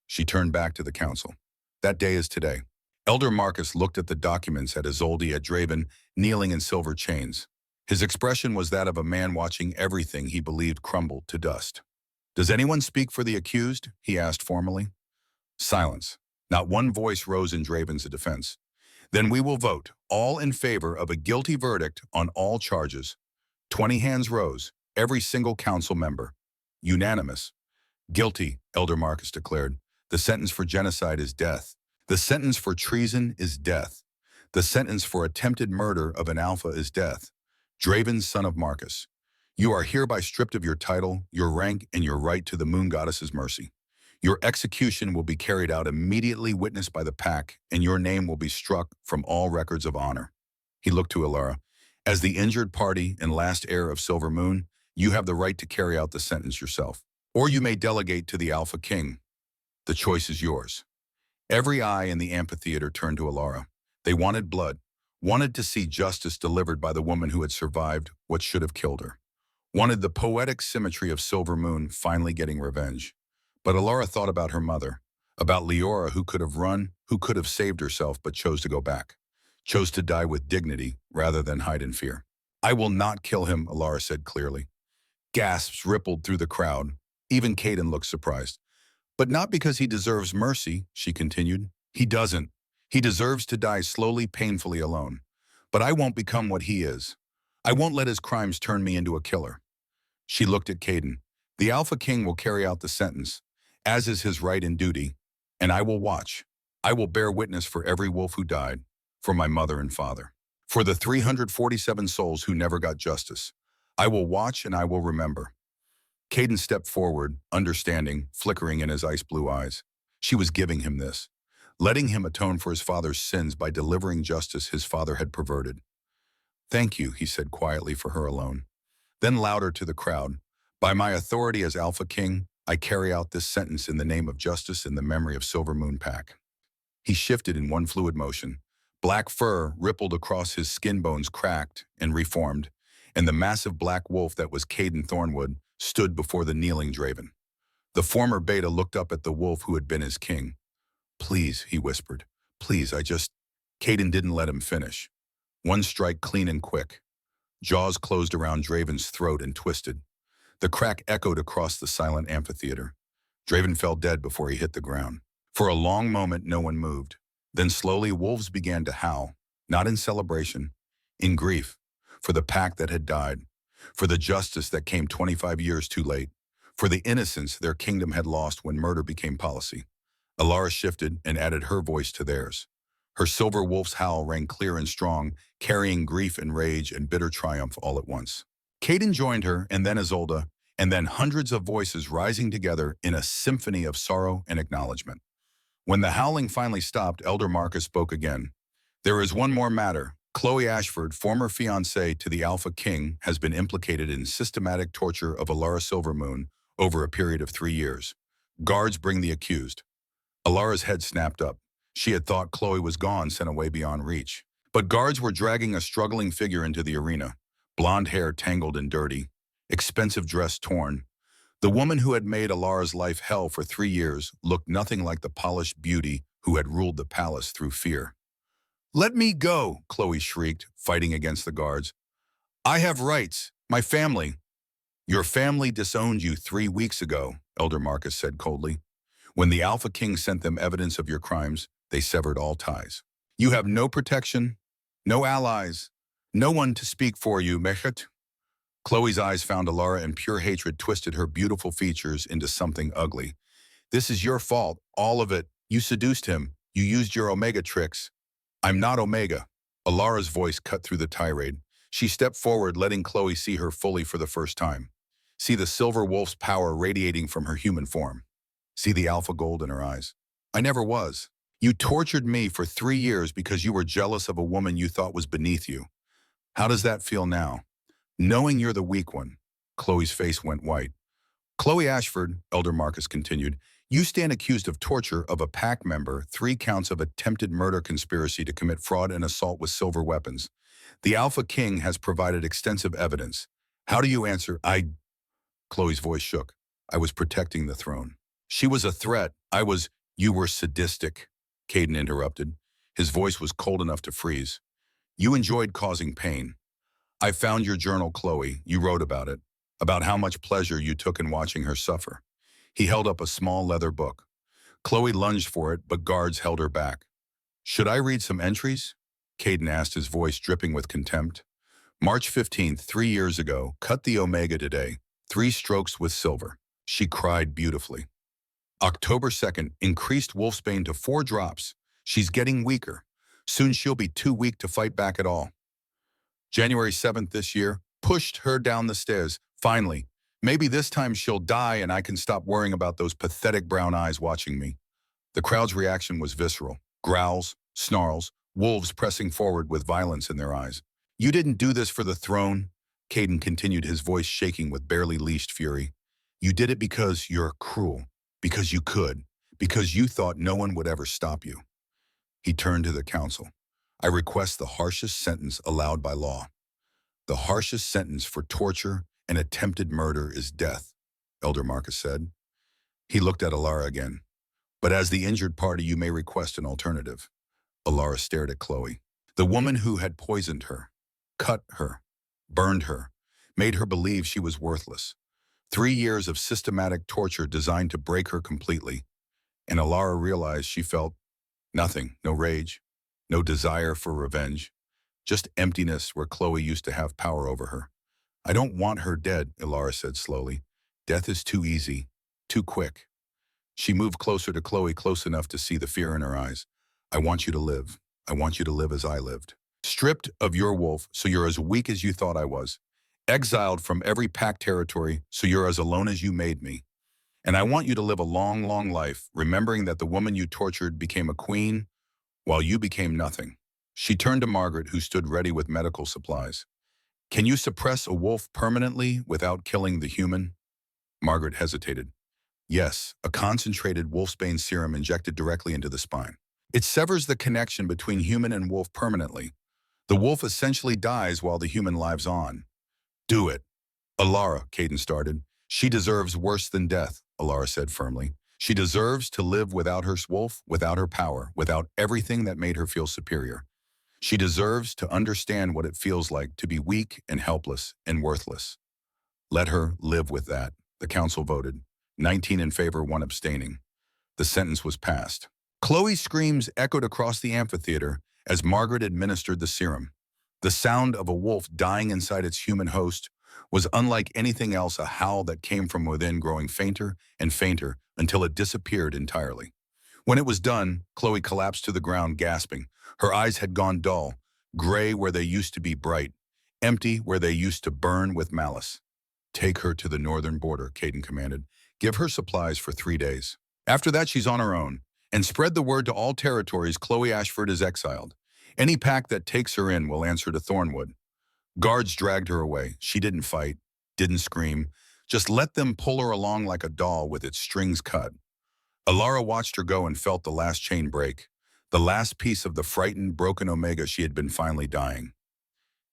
She turned back to the council. That day is today. Elder Marcus looked at the documents, at Isolde, at Draven, kneeling in silver chains. His expression was that of a man watching everything he believed crumble to dust. Does anyone speak for the accused? He asked formally. Silence. Not one voice rose in Draven's defense. Then we will vote, all in favor of a guilty verdict on all charges. 20 hands rose, every single council member. unanimous. Guilty, Elder Marcus declared. The sentence for genocide is death. The sentence for treason is death. The sentence for attempted murder of an alpha is death. Draven, son of Marcus, you are hereby stripped of your title, your rank, and your right to the moon goddess's mercy. Your execution will be carried out immediately witnessed by the pack, and your name will be struck from all records of honor. He looked to Alara. As the injured party and last heir of Silver Moon, you have the right to carry out the sentence yourself. Or you may delegate to the Alpha King. The choice is yours. Every eye in the amphitheater turned to Alara. They wanted blood, wanted to see justice delivered by the woman who had survived what should have killed her. Wanted the poetic symmetry of Silver Moon finally getting revenge. But Alara thought about her mother, about Leora who could have run, who could have saved herself but chose to go back, chose to die with dignity rather than hide in fear. I will not kill him, Alara said clearly. Gasps rippled through the crowd. Even Caden looked surprised. But not because he deserves mercy, she continued. He doesn't. He deserves to die slowly, painfully alone. But I won't become what he is. I won't let his crimes turn me into a killer. She looked at Caden. The Alpha King will carry out the sentence, as is his right and duty, and I will watch. I will bear witness for every wolf who died, for my mother and father, for the 347 souls who never got justice. I will watch and I will remember. Caden stepped forward, understanding, flickering in his ice-blue eyes. She was giving him this, letting him atone for his father's sins by delivering justice his father had perverted. Thank you, he said quietly for her alone. Then louder to the crowd, by my authority as Alpha King, I carry out this sentence in the name of justice in the memory of Silver Moon Pack. He shifted in one fluid motion. Black fur rippled across his skin bones, cracked and reformed, and the massive black wolf that was Caden Thornwood stood before the kneeling Draven. The former beta looked up at the wolf who had been his king. Please, he whispered. Please, Caden didn't let him finish. One strike clean and quick. Jaws closed around Draven's throat and twisted. The crack echoed across the silent amphitheater. Draven fell dead before he hit the ground. For a long moment, no one moved. Then slowly, wolves began to howl, not in celebration, in grief, for the pack that had died, for the justice that came 25 years too late, for the innocence their kingdom had lost when murder became policy. Alara shifted and added her voice to theirs. Her silver wolf's howl rang clear and strong, carrying grief and rage and bitter triumph all at once. Caden joined her, and then Isolde, and then hundreds of voices rising together in a symphony of sorrow and acknowledgement. When the howling finally stopped, Elder Marcus spoke again. There is one more matter. Chloe Ashford, former fiancée to the Alpha King, has been implicated in systematic torture of Alara Silvermoon over a period of 3 years. Guards bring the accused. Alara's head snapped up. She had thought Chloe was gone, sent away beyond reach. But guards were dragging a struggling figure into the arena, blonde hair tangled and dirty, expensive dress torn. The woman who had made Alara's life hell for 3 years looked nothing like the polished beauty who had ruled the palace through fear. "Let me go," Chloe shrieked, fighting against the guards. "I have rights. My family." "Your family disowned you 3 weeks ago," Elder Marcus said coldly. "When the Alpha King sent them evidence of your crimes, they severed all ties. You have no protection, no allies, no one to speak for you, Mechet." Chloe's eyes found Alara, and pure hatred twisted her beautiful features into something ugly. "This is your fault, all of it. You seduced him. You used your Omega tricks." "I'm not Omega." Alara's voice cut through the tirade. She stepped forward, letting Chloe see her fully for the first time. See the silver wolf's power radiating from her human form. See the alpha gold in her eyes. "I never was. You tortured me for 3 years because you were jealous of a woman you thought was beneath you. How does that feel now? Knowing you're the weak one." Chloe's face went white. "Chloe Ashford," Elder Marcus continued, "you stand accused of torture of a pack member, 3 counts of attempted murder conspiracy to commit fraud and assault with silver weapons. The Alpha King has provided extensive evidence. How do you answer?" Chloe's voice shook. "I was protecting the throne." "She was a threat. You were sadistic," Caden interrupted. His voice was cold enough to freeze. "You enjoyed causing pain. I found your journal, Chloe. You wrote about it, about how much pleasure you took in watching her suffer." He held up a small leather book. Chloe lunged for it, but guards held her back. "Should I read some entries?" Caden asked, his voice dripping with contempt. "March 15th, 3 years ago, cut the Omega today, 3 strokes with silver. She cried beautifully. October 2nd increased wolfsbane to 4 drops. She's getting weaker. Soon she'll be too weak to fight back at all. January 7th this year pushed her down the stairs. Finally, maybe this time she'll die and I can stop worrying about those pathetic brown eyes watching me. The crowd's reaction was visceral. Growls, snarls, wolves pressing forward with violence in their eyes. You didn't do this for the throne, Caden continued, his voice shaking with barely leashed fury. You did it because you're cruel, because you could, because you thought no one would ever stop you. He turned to the council. I request the harshest sentence allowed by law. The harshest sentence for torture and attempted murder is death, Elder Marcus said. He looked at Alara again. But as the injured party, you may request an alternative. Alara stared at Chloe. The woman who had poisoned her, cut her, burned her, made her believe she was worthless. 3 years of systematic torture designed to break her completely. And Alara realized she felt nothing, no rage, no desire for revenge, just emptiness where Chloe used to have power over her. I don't want her dead, Alara said slowly. Death is too easy, too quick. She moved closer to Chloe, close enough to see the fear in her eyes. I want you to live. I want you to live as I lived. Stripped of your wolf, so you're as weak as you thought I was. Exiled from every pack territory, so you're as alone as you made me. And I want you to live a long, long life, remembering that the woman you tortured became a queen, while you became nothing. She turned to Margaret, who stood ready with medical supplies. Can you suppress a wolf permanently without killing the human? Margaret hesitated. Yes, a concentrated wolfsbane serum injected directly into the spine. It severs the connection between human and wolf permanently. The wolf essentially dies while the human lives on. Do it. Alara, Caden started. She deserves worse than death, Alara said firmly. She deserves to live without her wolf, without her power, without everything that made her feel superior. She deserves to understand what it feels like to be weak and helpless and worthless. Let her live with that, the council voted. 19 in favor, 1 abstaining. The sentence was passed. Chloe's screams echoed across the amphitheater as Margaret administered the serum. The sound of a wolf dying inside its human host was unlike anything else, a howl that came from within, growing fainter and fainter until it disappeared entirely. When it was done, Chloe collapsed to the ground, gasping. Her eyes had gone dull, gray where they used to be bright, empty where they used to burn with malice. Take her to the northern border, Caden commanded. Give her supplies for 3 days. After that, she's on her own. And spread the word to all territories Chloe Ashford is exiled. Any pack that takes her in will answer to Thornwood. Guards dragged her away. She didn't fight, didn't scream. Just let them pull her along like a doll with its strings cut. Alara watched her go and felt the last chain break, the last piece of the frightened, broken Omega she had been finally dying.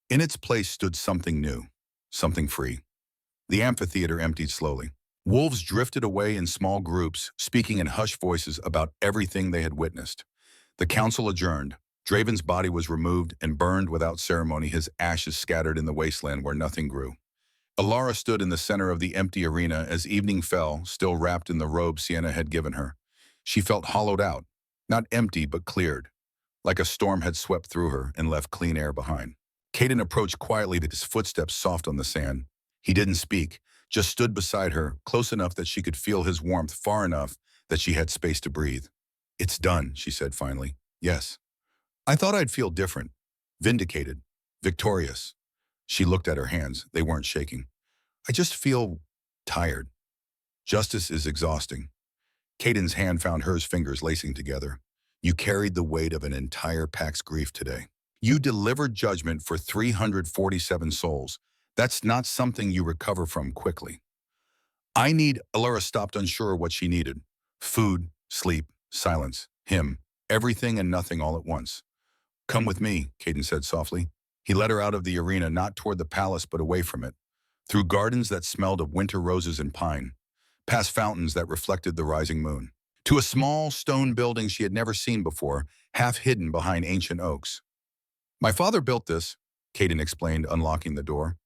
In its place stood something new, something free. The amphitheater emptied slowly. Wolves drifted away in small groups, speaking in hushed voices about everything they had witnessed. The council adjourned. Draven's body was removed and burned without ceremony, his ashes scattered in the wasteland where nothing grew. Alara stood in the center of the empty arena as evening fell, still wrapped in the robe Sienna had given her. She felt hollowed out, not empty but cleared, like a storm had swept through her and left clean air behind. Caden approached quietly, his footsteps soft on the sand. He didn't speak, just stood beside her, close enough that she could feel his warmth, far enough that she had space to breathe. It's done, she said finally. Yes. I thought I'd feel different, vindicated, victorious. She looked at her hands. They weren't shaking. I just feel tired. Justice is exhausting. Caden's hand found hers, fingers lacing together. You carried the weight of an entire pack's grief today. You delivered judgment for 347 souls. That's not something you recover from quickly. Alara stopped, unsure what she needed. Food, sleep, silence, him, everything and nothing all at once. Come with me, Caden said softly. He led her out of the arena, not toward the palace, but away from it, through gardens that smelled of winter roses and pine, past fountains that reflected the rising moon, to a small stone building she had never seen before, half hidden behind ancient oaks. My father built this, Caden explained, unlocking the door.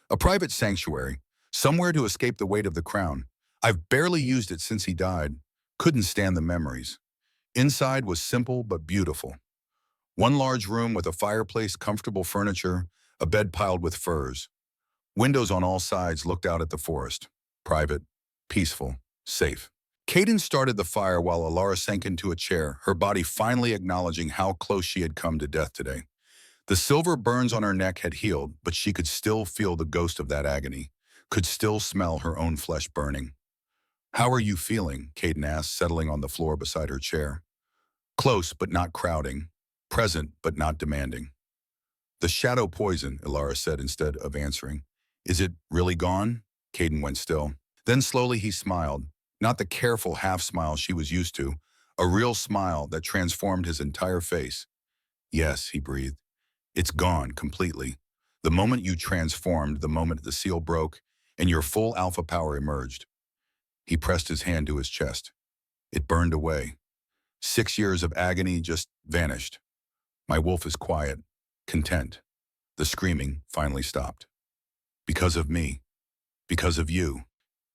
A private sanctuary, somewhere to escape the weight of the crown. I've barely used it since he died. Couldn't stand the memories. Inside was simple but beautiful. One large room with a fireplace, comfortable furniture, a bed piled with furs. Windows on all sides looked out at the forest. Private, peaceful, safe. Caden started the fire while Alara sank into a chair, her body finally acknowledging how close she had come to death today. The silver burns on her neck had healed, but she could still feel the ghost of that agony, could still smell her own flesh burning. "How are you feeling?" Caden asked, settling on the floor beside her chair. "Close, but not crowding. Present, but not demanding." "The shadow poison," Ilara said instead of answering. "Is it really gone?" Caden went still. Then slowly he smiled, not the careful half-smile she was used to, a real smile that transformed his entire face. "Yes," he breathed. "It's gone completely. The moment you transformed, the moment the seal broke, and your full alpha power emerged." He pressed his hand to his chest. It burned away. 6 years of agony just vanished. My wolf is quiet, content. The screaming finally stopped. Because of me. Because of you.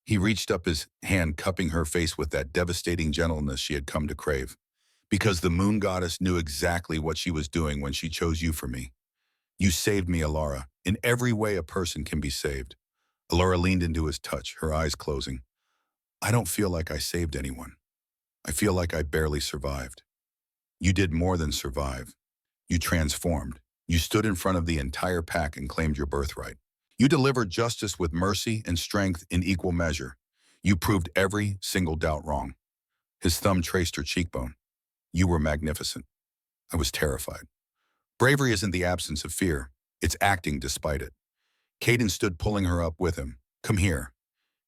He reached up his hand, cupping her face with that devastating gentleness she had come to crave. Because the moon goddess knew exactly what she was doing when she chose you for me. You saved me, Alara, in every way a person can be saved. Alara leaned into his touch, her eyes closing. "I don't feel like I saved anyone. I feel like I barely survived. You did more than survive. You transformed. You stood in front of the entire pack and claimed your birthright. You delivered justice with mercy and strength in equal measure. You proved every single doubt wrong." His thumb traced her cheekbone. "You were magnificent." I was terrified. Bravery isn't the absence of fear. It's acting despite it. Caden stood pulling her up with him. "Come here."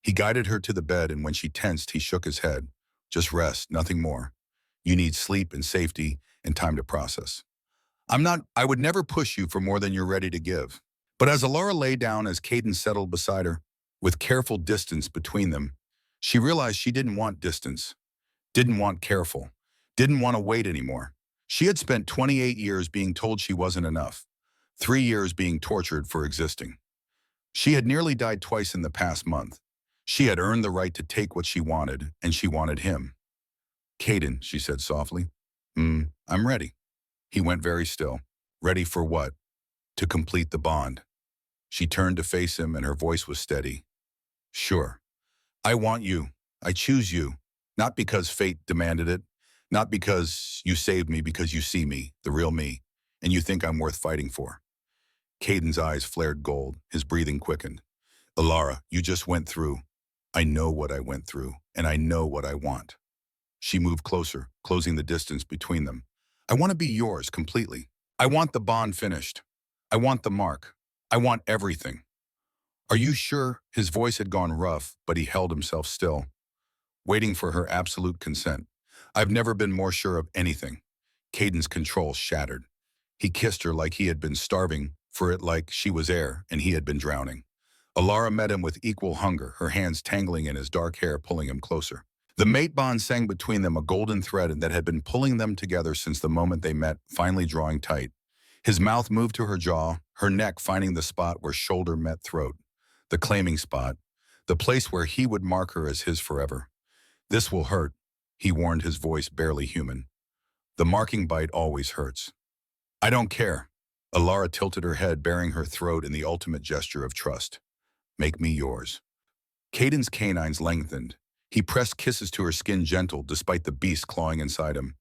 He guided her to the bed, and when she tensed, he shook his head. "Just rest, nothing more. You need sleep and safety and time to process. I would never push you for more than you're ready to give." But as Alara lay down, as Caden settled beside her, with careful distance between them, she realized she didn't want distance, didn't want careful, didn't want to wait anymore. She had spent 28 years being told she wasn't enough, 3 years being tortured for existing. She had nearly died twice in the past month. She had earned the right to take what she wanted, and she wanted him. "Caden," she said softly. I'm ready." He went very still. Ready for what? To complete the bond. She turned to face him, and her voice was steady. "Sure. I want you. I choose you. Not because fate demanded it. Not because you saved me, because you see me, the real me, and you think I'm worth fighting for." Caden's eyes flared gold. His breathing quickened. "Alara, you just went through. I know what I went through, and I know what I want." She moved closer, closing the distance between them. "I want to be yours completely. I want the bond finished. I want the mark. I want everything." "Are you sure?" His voice had gone rough, but he held himself still, waiting for her absolute consent. "I've never been more sure of anything." Caden's control shattered. He kissed her like he had been starving for it, like she was air and he had been drowning. Alara met him with equal hunger, her hands tangling in his dark hair, pulling him closer. The mate bond sang between them, a golden thread that had been pulling them together since the moment they met, finally drawing tight. His mouth moved to her jaw, her neck finding the spot where shoulder met throat. The claiming spot, the place where he would mark her as his forever. "This will hurt," he warned, his voice barely human. "The marking bite always hurts." "I don't care." Alara tilted her head, baring her throat in the ultimate gesture of trust. "Make me yours." Caden's canines lengthened. He pressed kisses to her skin, gentle despite the beast clawing inside him.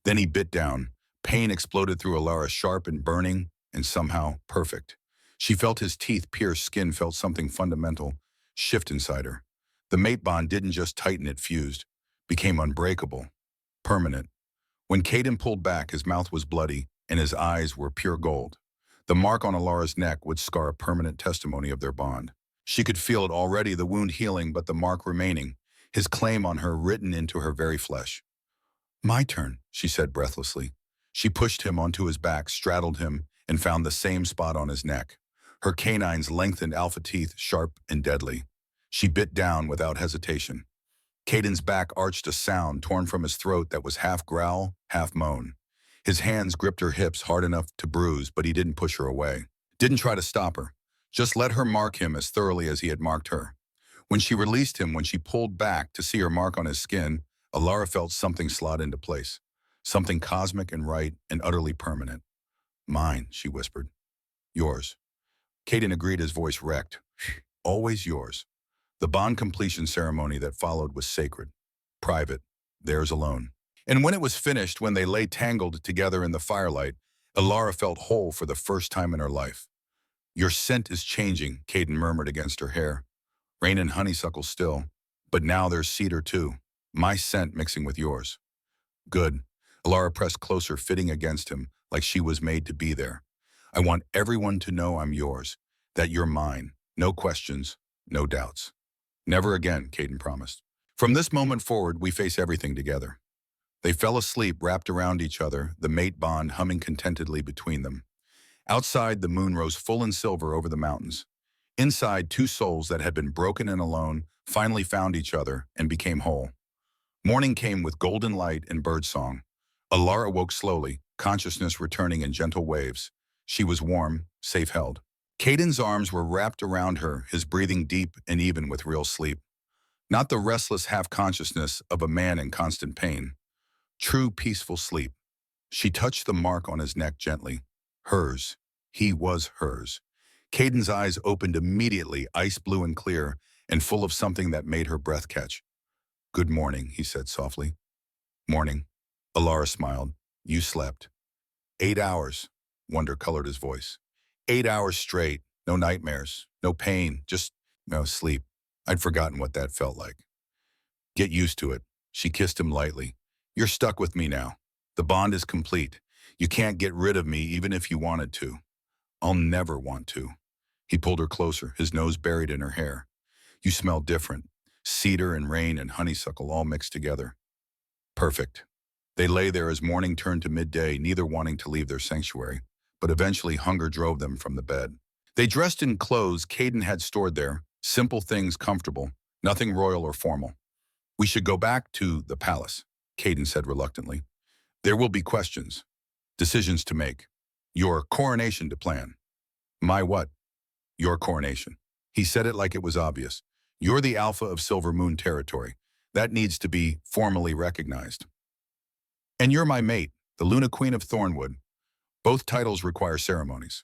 Then he bit down. Pain exploded through Alara, sharp and burning, and somehow perfect. She felt his teeth pierce skin, felt something fundamental shift inside her. The mate bond didn't just tighten, it fused, became unbreakable, permanent. When Caden pulled back, his mouth was bloody, and his eyes were pure gold. The mark on Alara's neck would scar, a permanent testimony of their bond. She could feel it already, the wound healing, but the mark remaining, his claim on her written into her very flesh. "My turn," she said breathlessly. She pushed him onto his back, straddled him, and found the same spot on his neck. Her canines lengthened, alpha teeth sharp and deadly. She bit down without hesitation. Caden's back arched, a sound torn from his throat that was half growl, half moan. His hands gripped her hips hard enough to bruise, but he didn't push her away. Didn't try to stop her. Just let her mark him as thoroughly as he had marked her. When she released him, when she pulled back to see her mark on his skin, Alara felt something slot into place. Something cosmic and right and utterly permanent. "Mine," she whispered. "Yours." Caden agreed, his voice wrecked. "Always yours." The bond completion ceremony that followed was sacred, private, theirs alone. And when it was finished, when they lay tangled together in the firelight, Elara felt whole for the first time in her life. Your scent is changing, Caden murmured against her hair. Rain and honeysuckle still, but now there's cedar too. My scent mixing with yours. Good. Elara pressed closer, fitting against him, like she was made to be there. I want everyone to know I'm yours, that you're mine. No questions, no doubts. Never again, Caden promised. From this moment forward, we face everything together. They fell asleep, wrapped around each other, the mate bond humming contentedly between them. Outside, the moon rose full and silver over the mountains. Inside, two souls that had been broken and alone finally found each other and became whole. Morning came with golden light and birdsong. Elara woke slowly, consciousness returning in gentle waves. She was warm, safe held. Caden's arms were wrapped around her, his breathing deep and even with real sleep. Not the restless half-consciousness of a man in constant pain. True, peaceful sleep. She touched the mark on his neck gently. Hers. He was hers. Caden's eyes opened immediately, ice blue and clear, and full of something that made her breath catch. Good morning, he said softly. Morning. Elara smiled. You slept. 8 hours. Wonder colored his voice. 8 hours straight. No nightmares. No pain. Just no sleep. I'd forgotten what that felt like. Get used to it. She kissed him lightly. You're stuck with me now. The bond is complete. You can't get rid of me even if you wanted to. I'll never want to. He pulled her closer, his nose buried in her hair. You smell different. Cedar and rain and honeysuckle all mixed together. Perfect. They lay there as morning turned to midday, neither wanting to leave their sanctuary, but eventually hunger drove them from the bed. They dressed in clothes Caden had stored there, simple things comfortable, nothing royal or formal. We should go back to the palace, Caden said reluctantly. There will be questions, decisions to make. Your coronation to plan. My what? Your coronation. He said it like it was obvious. You're the Alpha of Silver Moon territory. That needs to be formally recognized. And you're my mate, the Luna Queen of Thornwood. Both titles require ceremonies.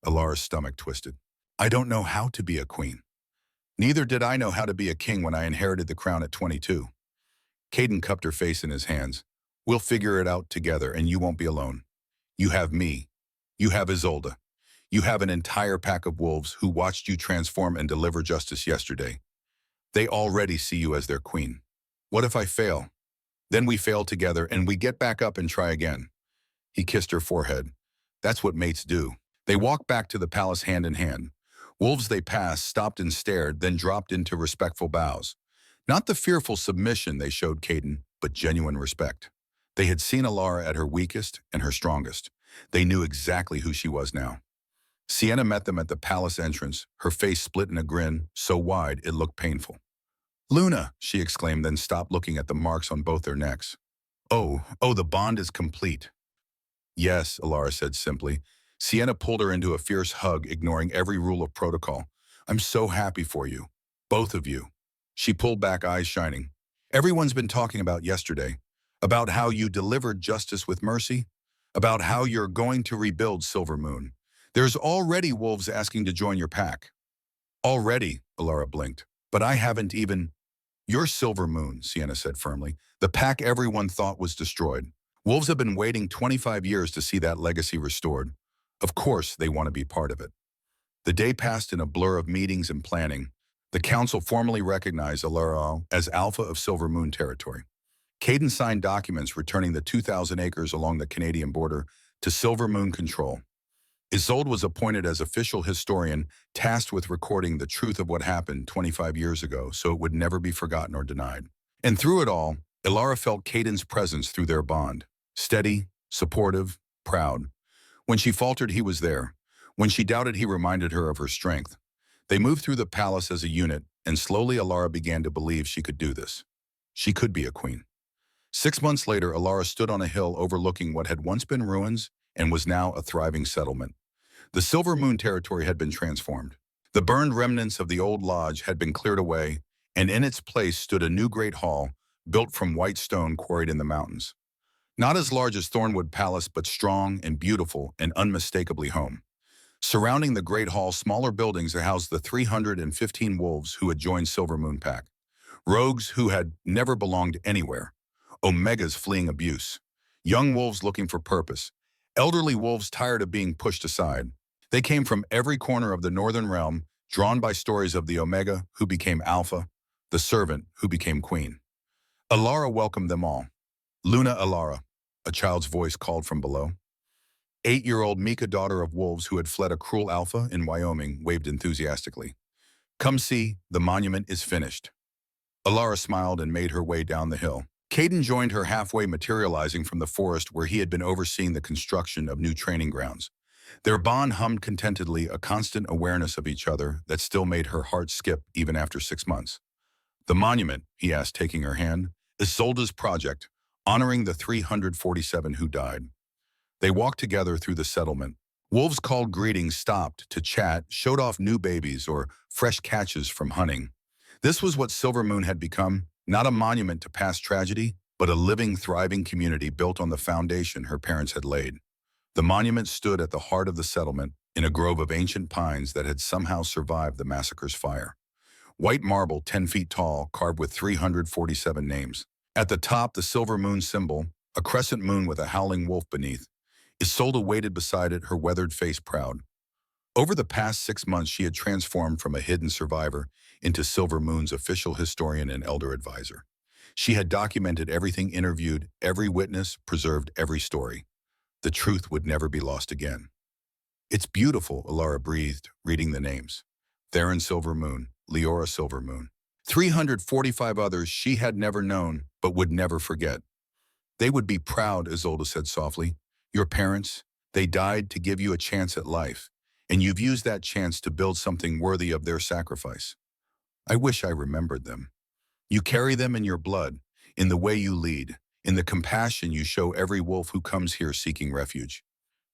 Elara's stomach twisted. I don't know how to be a queen. Neither did I know how to be a king when I inherited the crown at 22. Caden cupped her face in his hands. We'll figure it out together, and you won't be alone. You have me. You have Isolde. You have an entire pack of wolves who watched you transform and deliver justice yesterday. They already see you as their queen. What if I fail? Then we fail together and we get back up and try again. He kissed her forehead. That's what mates do. They walked back to the palace hand in hand. Wolves they passed stopped and stared, then dropped into respectful bows. Not the fearful submission they showed Caden, but genuine respect. They had seen Elara at her weakest and her strongest. They knew exactly who she was now. Sienna met them at the palace entrance, her face split in a grin, so wide it looked painful. Luna, she exclaimed, then stopped looking at the marks on both their necks. Oh, the bond is complete. Yes, Elara said simply. Sienna pulled her into a fierce hug, ignoring every rule of protocol. I'm so happy for you. Both of you. She pulled back, eyes shining. Everyone's been talking about yesterday. About how you delivered justice with mercy. About how you're going to rebuild Silver Moon. There's already wolves asking to join your pack. Already, Elara blinked. But I haven't even... You're Silver Moon, Sienna said firmly. The pack everyone thought was destroyed. Wolves have been waiting 25 years to see that legacy restored. Of course, they want to be part of it. The day passed in a blur of meetings and planning. The council formally recognized Elara as Alpha of Silver Moon territory. Caden signed documents returning the 2,000 acres along the Canadian border to Silver Moon control. Isolde was appointed as official historian, tasked with recording the truth of what happened 25 years ago so it would never be forgotten or denied. And through it all, Elara felt Caden's presence through their bond. Steady, supportive, proud. When she faltered, he was there. When she doubted, he reminded her of her strength. They moved through the palace as a unit, and slowly Elara began to believe she could do this. She could be a queen. 6 months later, Elara stood on a hill overlooking what had once been ruins and was now a thriving settlement. The Silver Moon territory had been transformed. The burned remnants of the old lodge had been cleared away, and in its place stood a new great hall, built from white stone quarried in the mountains. Not as large as Thornwood Palace, but strong and beautiful and unmistakably home. Surrounding the Great Hall, smaller buildings housed the 315 wolves who had joined Silver Moon Pack. Rogues who had never belonged anywhere. Omegas fleeing abuse. Young wolves looking for purpose. Elderly wolves tired of being pushed aside. They came from every corner of the Northern Realm, drawn by stories of the Omega who became Alpha, the servant who became Queen. Alara welcomed them all. Luna Alara, a child's voice called from below. 8-year-old Mika, daughter of wolves who had fled a cruel Alpha in Wyoming, waved enthusiastically. Come see, the monument is finished. Alara smiled and made her way down the hill. Caden joined her halfway, materializing from the forest where he had been overseeing the construction of new training grounds. Their bond hummed contentedly, a constant awareness of each other that still made her heart skip even after 6 months. The monument, he asked, taking her hand, is Zolda's project, honoring the 347 who died. They walked together through the settlement. Wolves called greetings, stopped to chat, showed off new babies or fresh catches from hunting. This was what Silver Moon had become, not a monument to past tragedy, but a living, thriving community built on the foundation her parents had laid. The monument stood at the heart of the settlement, in a grove of ancient pines that had somehow survived the massacre's fire. White marble, 10 feet tall, carved with 347 names. At the top, the Silver Moon symbol, a crescent moon with a howling wolf beneath. Isolde waited beside it, her weathered face proud. Over the past 6 months, she had transformed from a hidden survivor into Silver Moon's official historian and elder advisor. She had documented everything, interviewed every witness, preserved every story. The truth would never be lost again. It's beautiful, Alara breathed, reading the names. Theron Silver Moon, Leora Silver Moon. 345 others she had never known, but would never forget. They would be proud, Isolde said softly. Your parents, they died to give you a chance at life, and you've used that chance to build something worthy of their sacrifice. I wish I remembered them. You carry them in your blood, in the way you lead, in the compassion you show every wolf who comes here seeking refuge.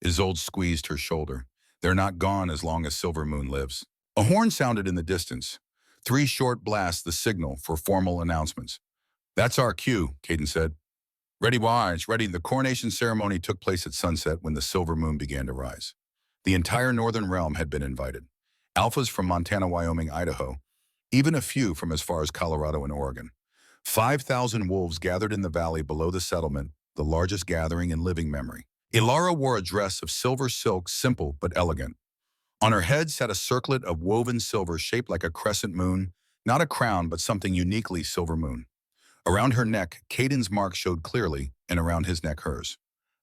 Isolde squeezed her shoulder. They're not gone as long as Silver Moon lives. A horn sounded in the distance. 3 short blasts, the signal for formal announcements. That's our cue, Caden said. Ready, boys, ready. The coronation ceremony took place at sunset when the Silver Moon began to rise. The entire Northern Realm had been invited. Alphas from Montana, Wyoming, Idaho, even a few from as far as Colorado and Oregon. 5,000 wolves gathered in the valley below the settlement, the largest gathering in living memory. Alara wore a dress of silver silk, simple but elegant. On her head sat a circlet of woven silver shaped like a crescent moon, not a crown, but something uniquely Silver Moon. Around her neck, Caden's mark showed clearly, and around his neck hers,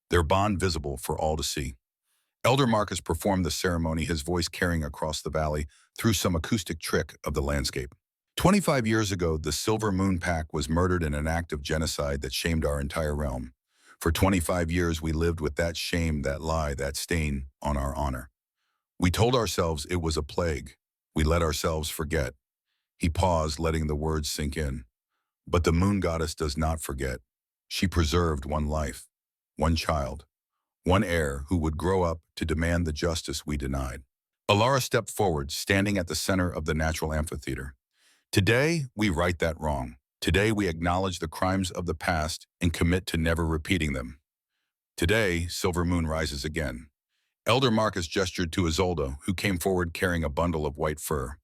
their bond visible for all to see. Elder Marcus performed the ceremony, his voice carrying across the valley through some acoustic trick of the landscape. 25 years ago, the Silver Moon Pack was murdered in an act of genocide that shamed our entire realm. For 25 years, we lived with that shame, that lie, that stain on our honor. We told ourselves it was a plague. We let ourselves forget. He paused, letting the words sink in. But the moon goddess does not forget. She preserved one life, one child, one heir who would grow up to demand the justice we denied. Alara stepped forward, standing at the center of the natural amphitheater. Today, we right that wrong. Today, we acknowledge the crimes of the past and commit to never repeating them. Today, Silver Moon rises again. Elder Marcus gestured to Isolde, who came forward carrying a bundle of white fur.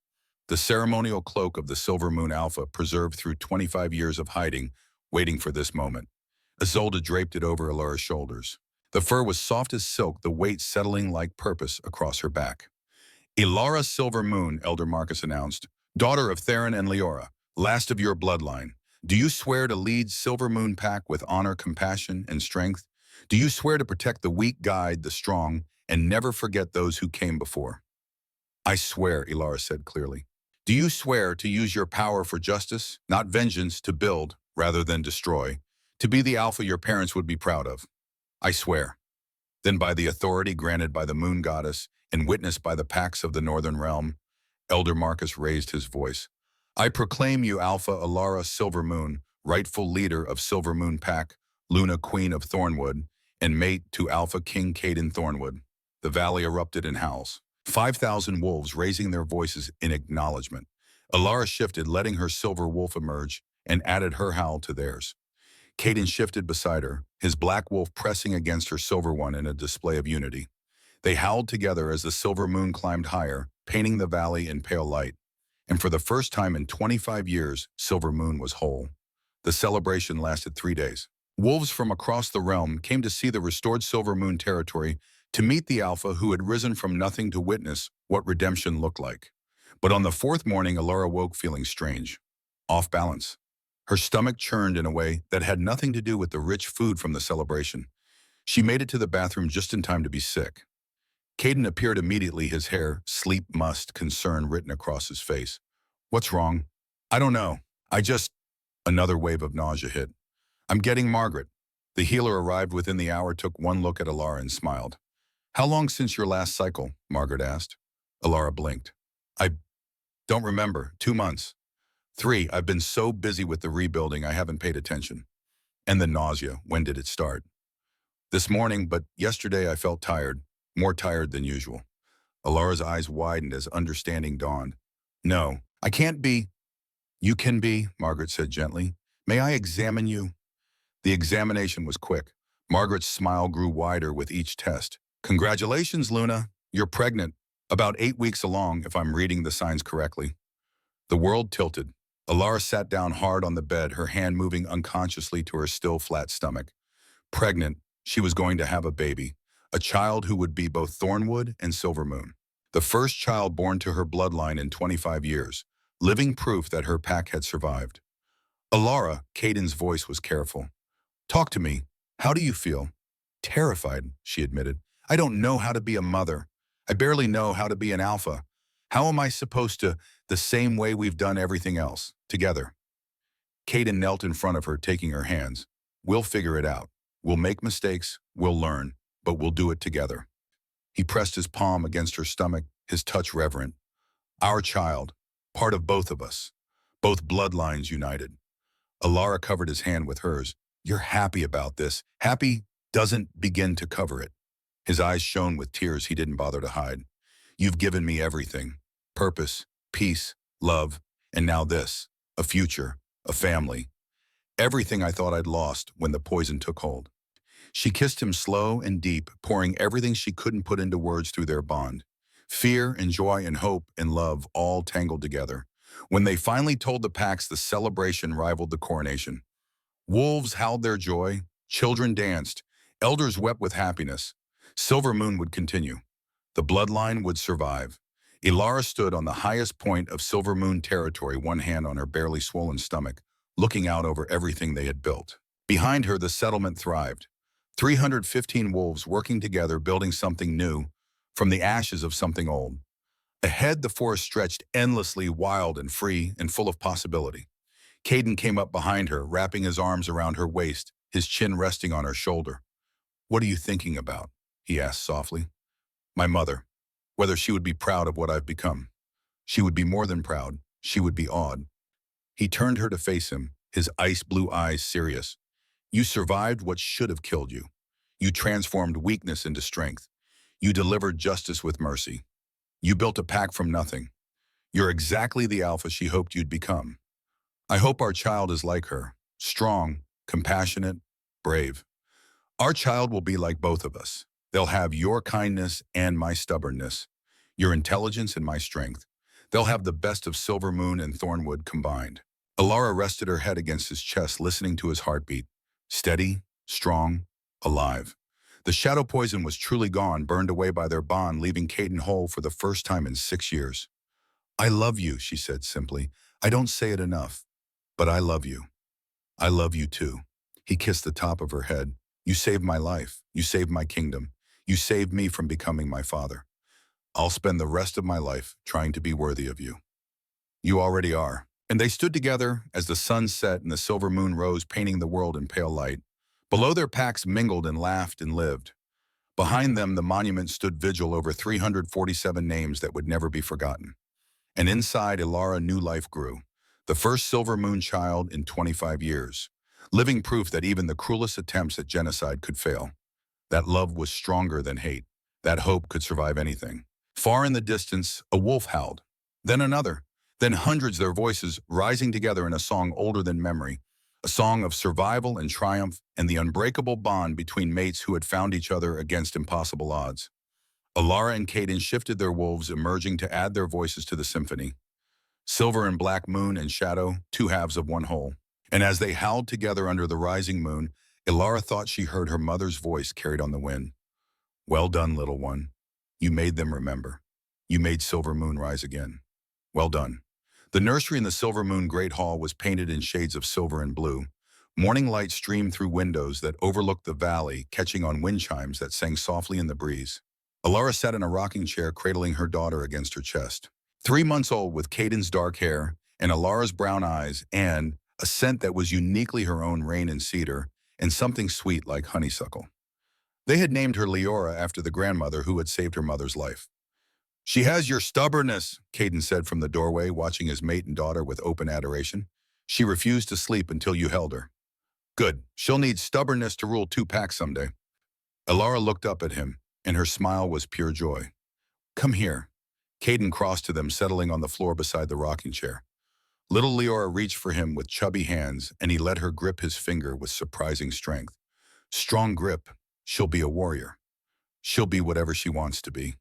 The ceremonial cloak of the Silver Moon Alpha, preserved through 25 years of hiding, waiting for this moment. Isolde draped it over Alara's shoulders. The fur was soft as silk, the weight settling like purpose across her back. Alara Silver Moon, Elder Marcus announced, daughter of Theron and Leora, last of your bloodline. Do you swear to lead Silver Moon Pack with honor, compassion, and strength? Do you swear to protect the weak, guide the strong, and never forget those who came before? I swear, Alara said clearly. Do you swear to use your power for justice, not vengeance, to build rather than destroy, to be the Alpha your parents would be proud of? I swear. Then by the authority granted by the moon goddess and witnessed by the packs of the Northern Realm, Elder Marcus raised his voice. I proclaim you Alpha Alara Silver Moon, rightful leader of Silver Moon Pack, Luna Queen of Thornwood, and mate to AlphaKing Caden Thornwood. The valley erupted in howls. 5,000 wolves raising their voices in acknowledgement. Alara shifted, letting her silver wolf emerge, and added her howl to theirs. Caden shifted beside her, his black wolf pressing against her silver one in a display of unity. They howled together as the silver moon climbed higher, painting the valley in pale light. And for the first time in 25 years, Silver Moon was whole. The celebration lasted 3 days. Wolves from across the realm came to see the restored Silver Moon territory, to meet the Alpha who had risen from nothing to witness what redemption looked like. But on the fourth morning, Alara woke feeling strange, off balance. Her stomach churned in a way that had nothing to do with the rich food from the celebration. She made it to the bathroom just in time to be sick. Caden appeared immediately, his hair, sleep must, concern written across his face. What's wrong? I don't know. Another wave of nausea hit. I'm getting Margaret. The healer arrived within the hour, took one look at Alara and smiled. How long since your last cycle? Margaret asked. Alara blinked. I don't remember. 2 months. 3, I've been so busy with the rebuilding I haven't paid attention. And the nausea, when did it start? This morning, but yesterday I felt tired, more tired than usual. Alara's eyes widened as understanding dawned. No, I can't be. You can be, Margaret said gently. May I examine you? The examination was quick. Margaret's smile grew wider with each test. Congratulations, Luna. You're pregnant. About 8 weeks along, if I'm reading the signs correctly. The world tilted. Alara sat down hard on the bed, her hand moving unconsciously to her still flat stomach. Pregnant, she was going to have a baby, a child who would be both Thornwood and Silver Moon. The first child born to her bloodline in 25 years, living proof that her pack had survived. Alara, Caden's voice was careful. Talk to me. How do you feel? Terrified, she admitted. I don't know how to be a mother. I barely know how to be an alpha. How am I supposed to, the same way we've done everything else, together? Caden knelt in front of her, taking her hands. We'll figure it out. We'll make mistakes, we'll learn, but we'll do it together. He pressed his palm against her stomach, his touch reverent. Our child, part of both of us, both bloodlines united. Alara covered his hand with hers. You're happy about this. Happy doesn't begin to cover it. His eyes shone with tears he didn't bother to hide. You've given me everything. Purpose, peace, love, and now this, a future, a family. Everything I thought I'd lost when the poison took hold. She kissed him slow and deep, pouring everything she couldn't put into words through their bond. Fear and joy and hope and love all tangled together. When they finally told the packs, the celebration rivaled the coronation. Wolves howled their joy, children danced, elders wept with happiness. Silver Moon would continue. The bloodline would survive. Alara stood on the highest point of Silver Moon territory, one hand on her barely swollen stomach, looking out over everything they had built. Behind her, the settlement thrived. 315 wolves working together, building something new from the ashes of something old. Ahead, the forest stretched endlessly, wild and free and full of possibility. Caden came up behind her, wrapping his arms around her waist, his chin resting on her shoulder. What are you thinking about? He asked softly. My mother. Whether she would be proud of what I've become. She would be more than proud. She would be awed. He turned her to face him, his ice blue eyes serious. You survived what should have killed you. You transformed weakness into strength. You delivered justice with mercy. You built a pack from nothing. You're exactly the alpha she hoped you'd become. I hope our child is like her, strong, compassionate, brave. Our child will be like both of us. They'll have your kindness and my stubbornness, your intelligence and my strength. They'll have the best of Silver Moon and Thornwood combined. Alara rested her head against his chest, listening to his heartbeat. Steady, strong, alive. The shadow poison was truly gone, burned away by their bond, leaving Caden whole for the first time in 6 years. I love you, she said simply. I don't say it enough, but I love you. I love you too. He kissed the top of her head. You saved my life. You saved my kingdom. You saved me from becoming my father. I'll spend the rest of my life trying to be worthy of you. You already are. And they stood together as the sun set and the silver moon rose, painting the world in pale light. Below, their packs mingled and laughed and lived. Behind them, the monument stood vigil over 347 names that would never be forgotten. And inside, Alara, new life grew. The first Silver Moon child in 25 years. Living proof that even the cruelest attempts at genocide could fail. That love was stronger than hate. That hope could survive anything. Far in the distance, a wolf howled. Then another. Then hundreds, their voices rising together in a song older than memory. A song of survival and triumph and the unbreakable bond between mates who had found each other against impossible odds. Alara and Caden shifted their wolves, emerging to add their voices to the symphony. Silver and black, moon and shadow, two halves of one whole. And as they howled together under the rising moon, Ilara thought she heard her mother's voice carried on the wind. Well done, little one. You made them remember. You made Silver Moon rise again. Well done. The nursery in the Silver Moon Great Hall was painted in shades of silver and blue. Morning light streamed through windows that overlooked the valley, catching on wind chimes that sang softly in the breeze. Alara sat in a rocking chair, cradling her daughter against her chest. 3 months old, with Caden's dark hair and Alara's brown eyes, and a scent that was uniquely her own, rain and cedar, and something sweet like honeysuckle. They had named her Leora after the grandmother who had saved her mother's life. She has your stubbornness, Caden said from the doorway, watching his mate and daughter with open adoration. She refused to sleep until you held her. Good. She'll need stubbornness to rule 2 packs someday. Alara looked up at him, and her smile was pure joy. Come here. Caden crossed to them, settling on the floor beside the rocking chair. Little Leora reached for him with chubby hands, and he let her grip his finger with surprising strength. Strong grip. She'll be a warrior. She'll be whatever she wants to be.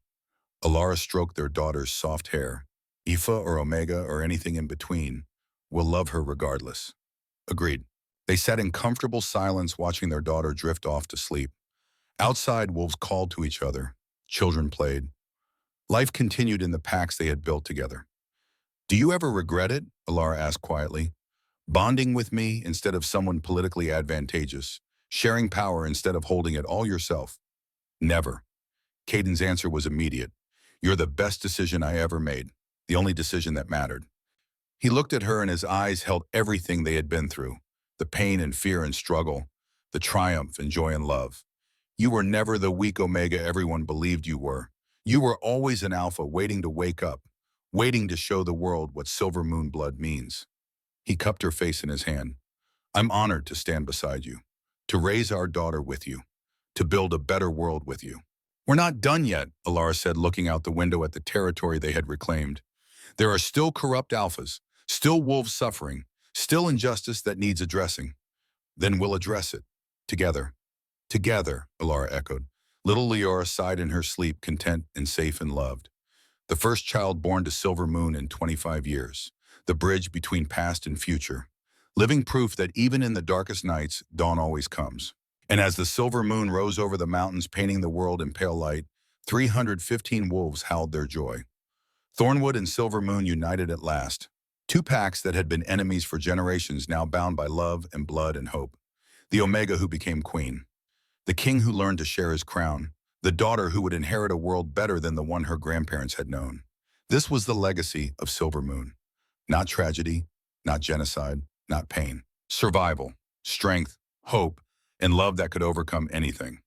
Alara stroked their daughter's soft hair. Aoife or Omega or anything in between, will love her regardless. Agreed. They sat in comfortable silence, watching their daughter drift off to sleep. Outside, wolves called to each other. Children played. Life continued in the packs they had built together. Do you ever regret it? Alara asked quietly. Bonding with me instead of someone politically advantageous. Sharing power instead of holding it all yourself. Never. Caden's answer was immediate. You're the best decision I ever made. The only decision that mattered. He looked at her, and his eyes held everything they had been through. The pain and fear and struggle. The triumph and joy and love. You were never the weak Omega everyone believed you were. You were always an Alpha, waiting to wake up. Waiting to show the world what Silver Moon blood means. He cupped her face in his hand. I'm honored to stand beside you. To raise our daughter with you. To build a better world with you. We're not done yet, Alara said, looking out the window at the territory they had reclaimed. There are still corrupt alphas, still wolves suffering, still injustice that needs addressing. Then we'll address it. Together. Together, Alara echoed. Little Leora sighed in her sleep, content and safe and loved. The first child born to Silver Moon in 25 years. The bridge between past and future. Living proof that even in the darkest nights, dawn always comes. And as the Silver Moon rose over the mountains, painting the world in pale light, 315 wolves howled their joy. Thornwood and Silver Moon united at last. 2 packs that had been enemies for generations, now bound by love and blood and hope. The Omega who became queen. The king who learned to share his crown. The daughter who would inherit a world better than the one her grandparents had known. This was the legacy of Silver Moon. Not tragedy, not genocide, not pain. Survival, strength, hope, and love that could overcome anything.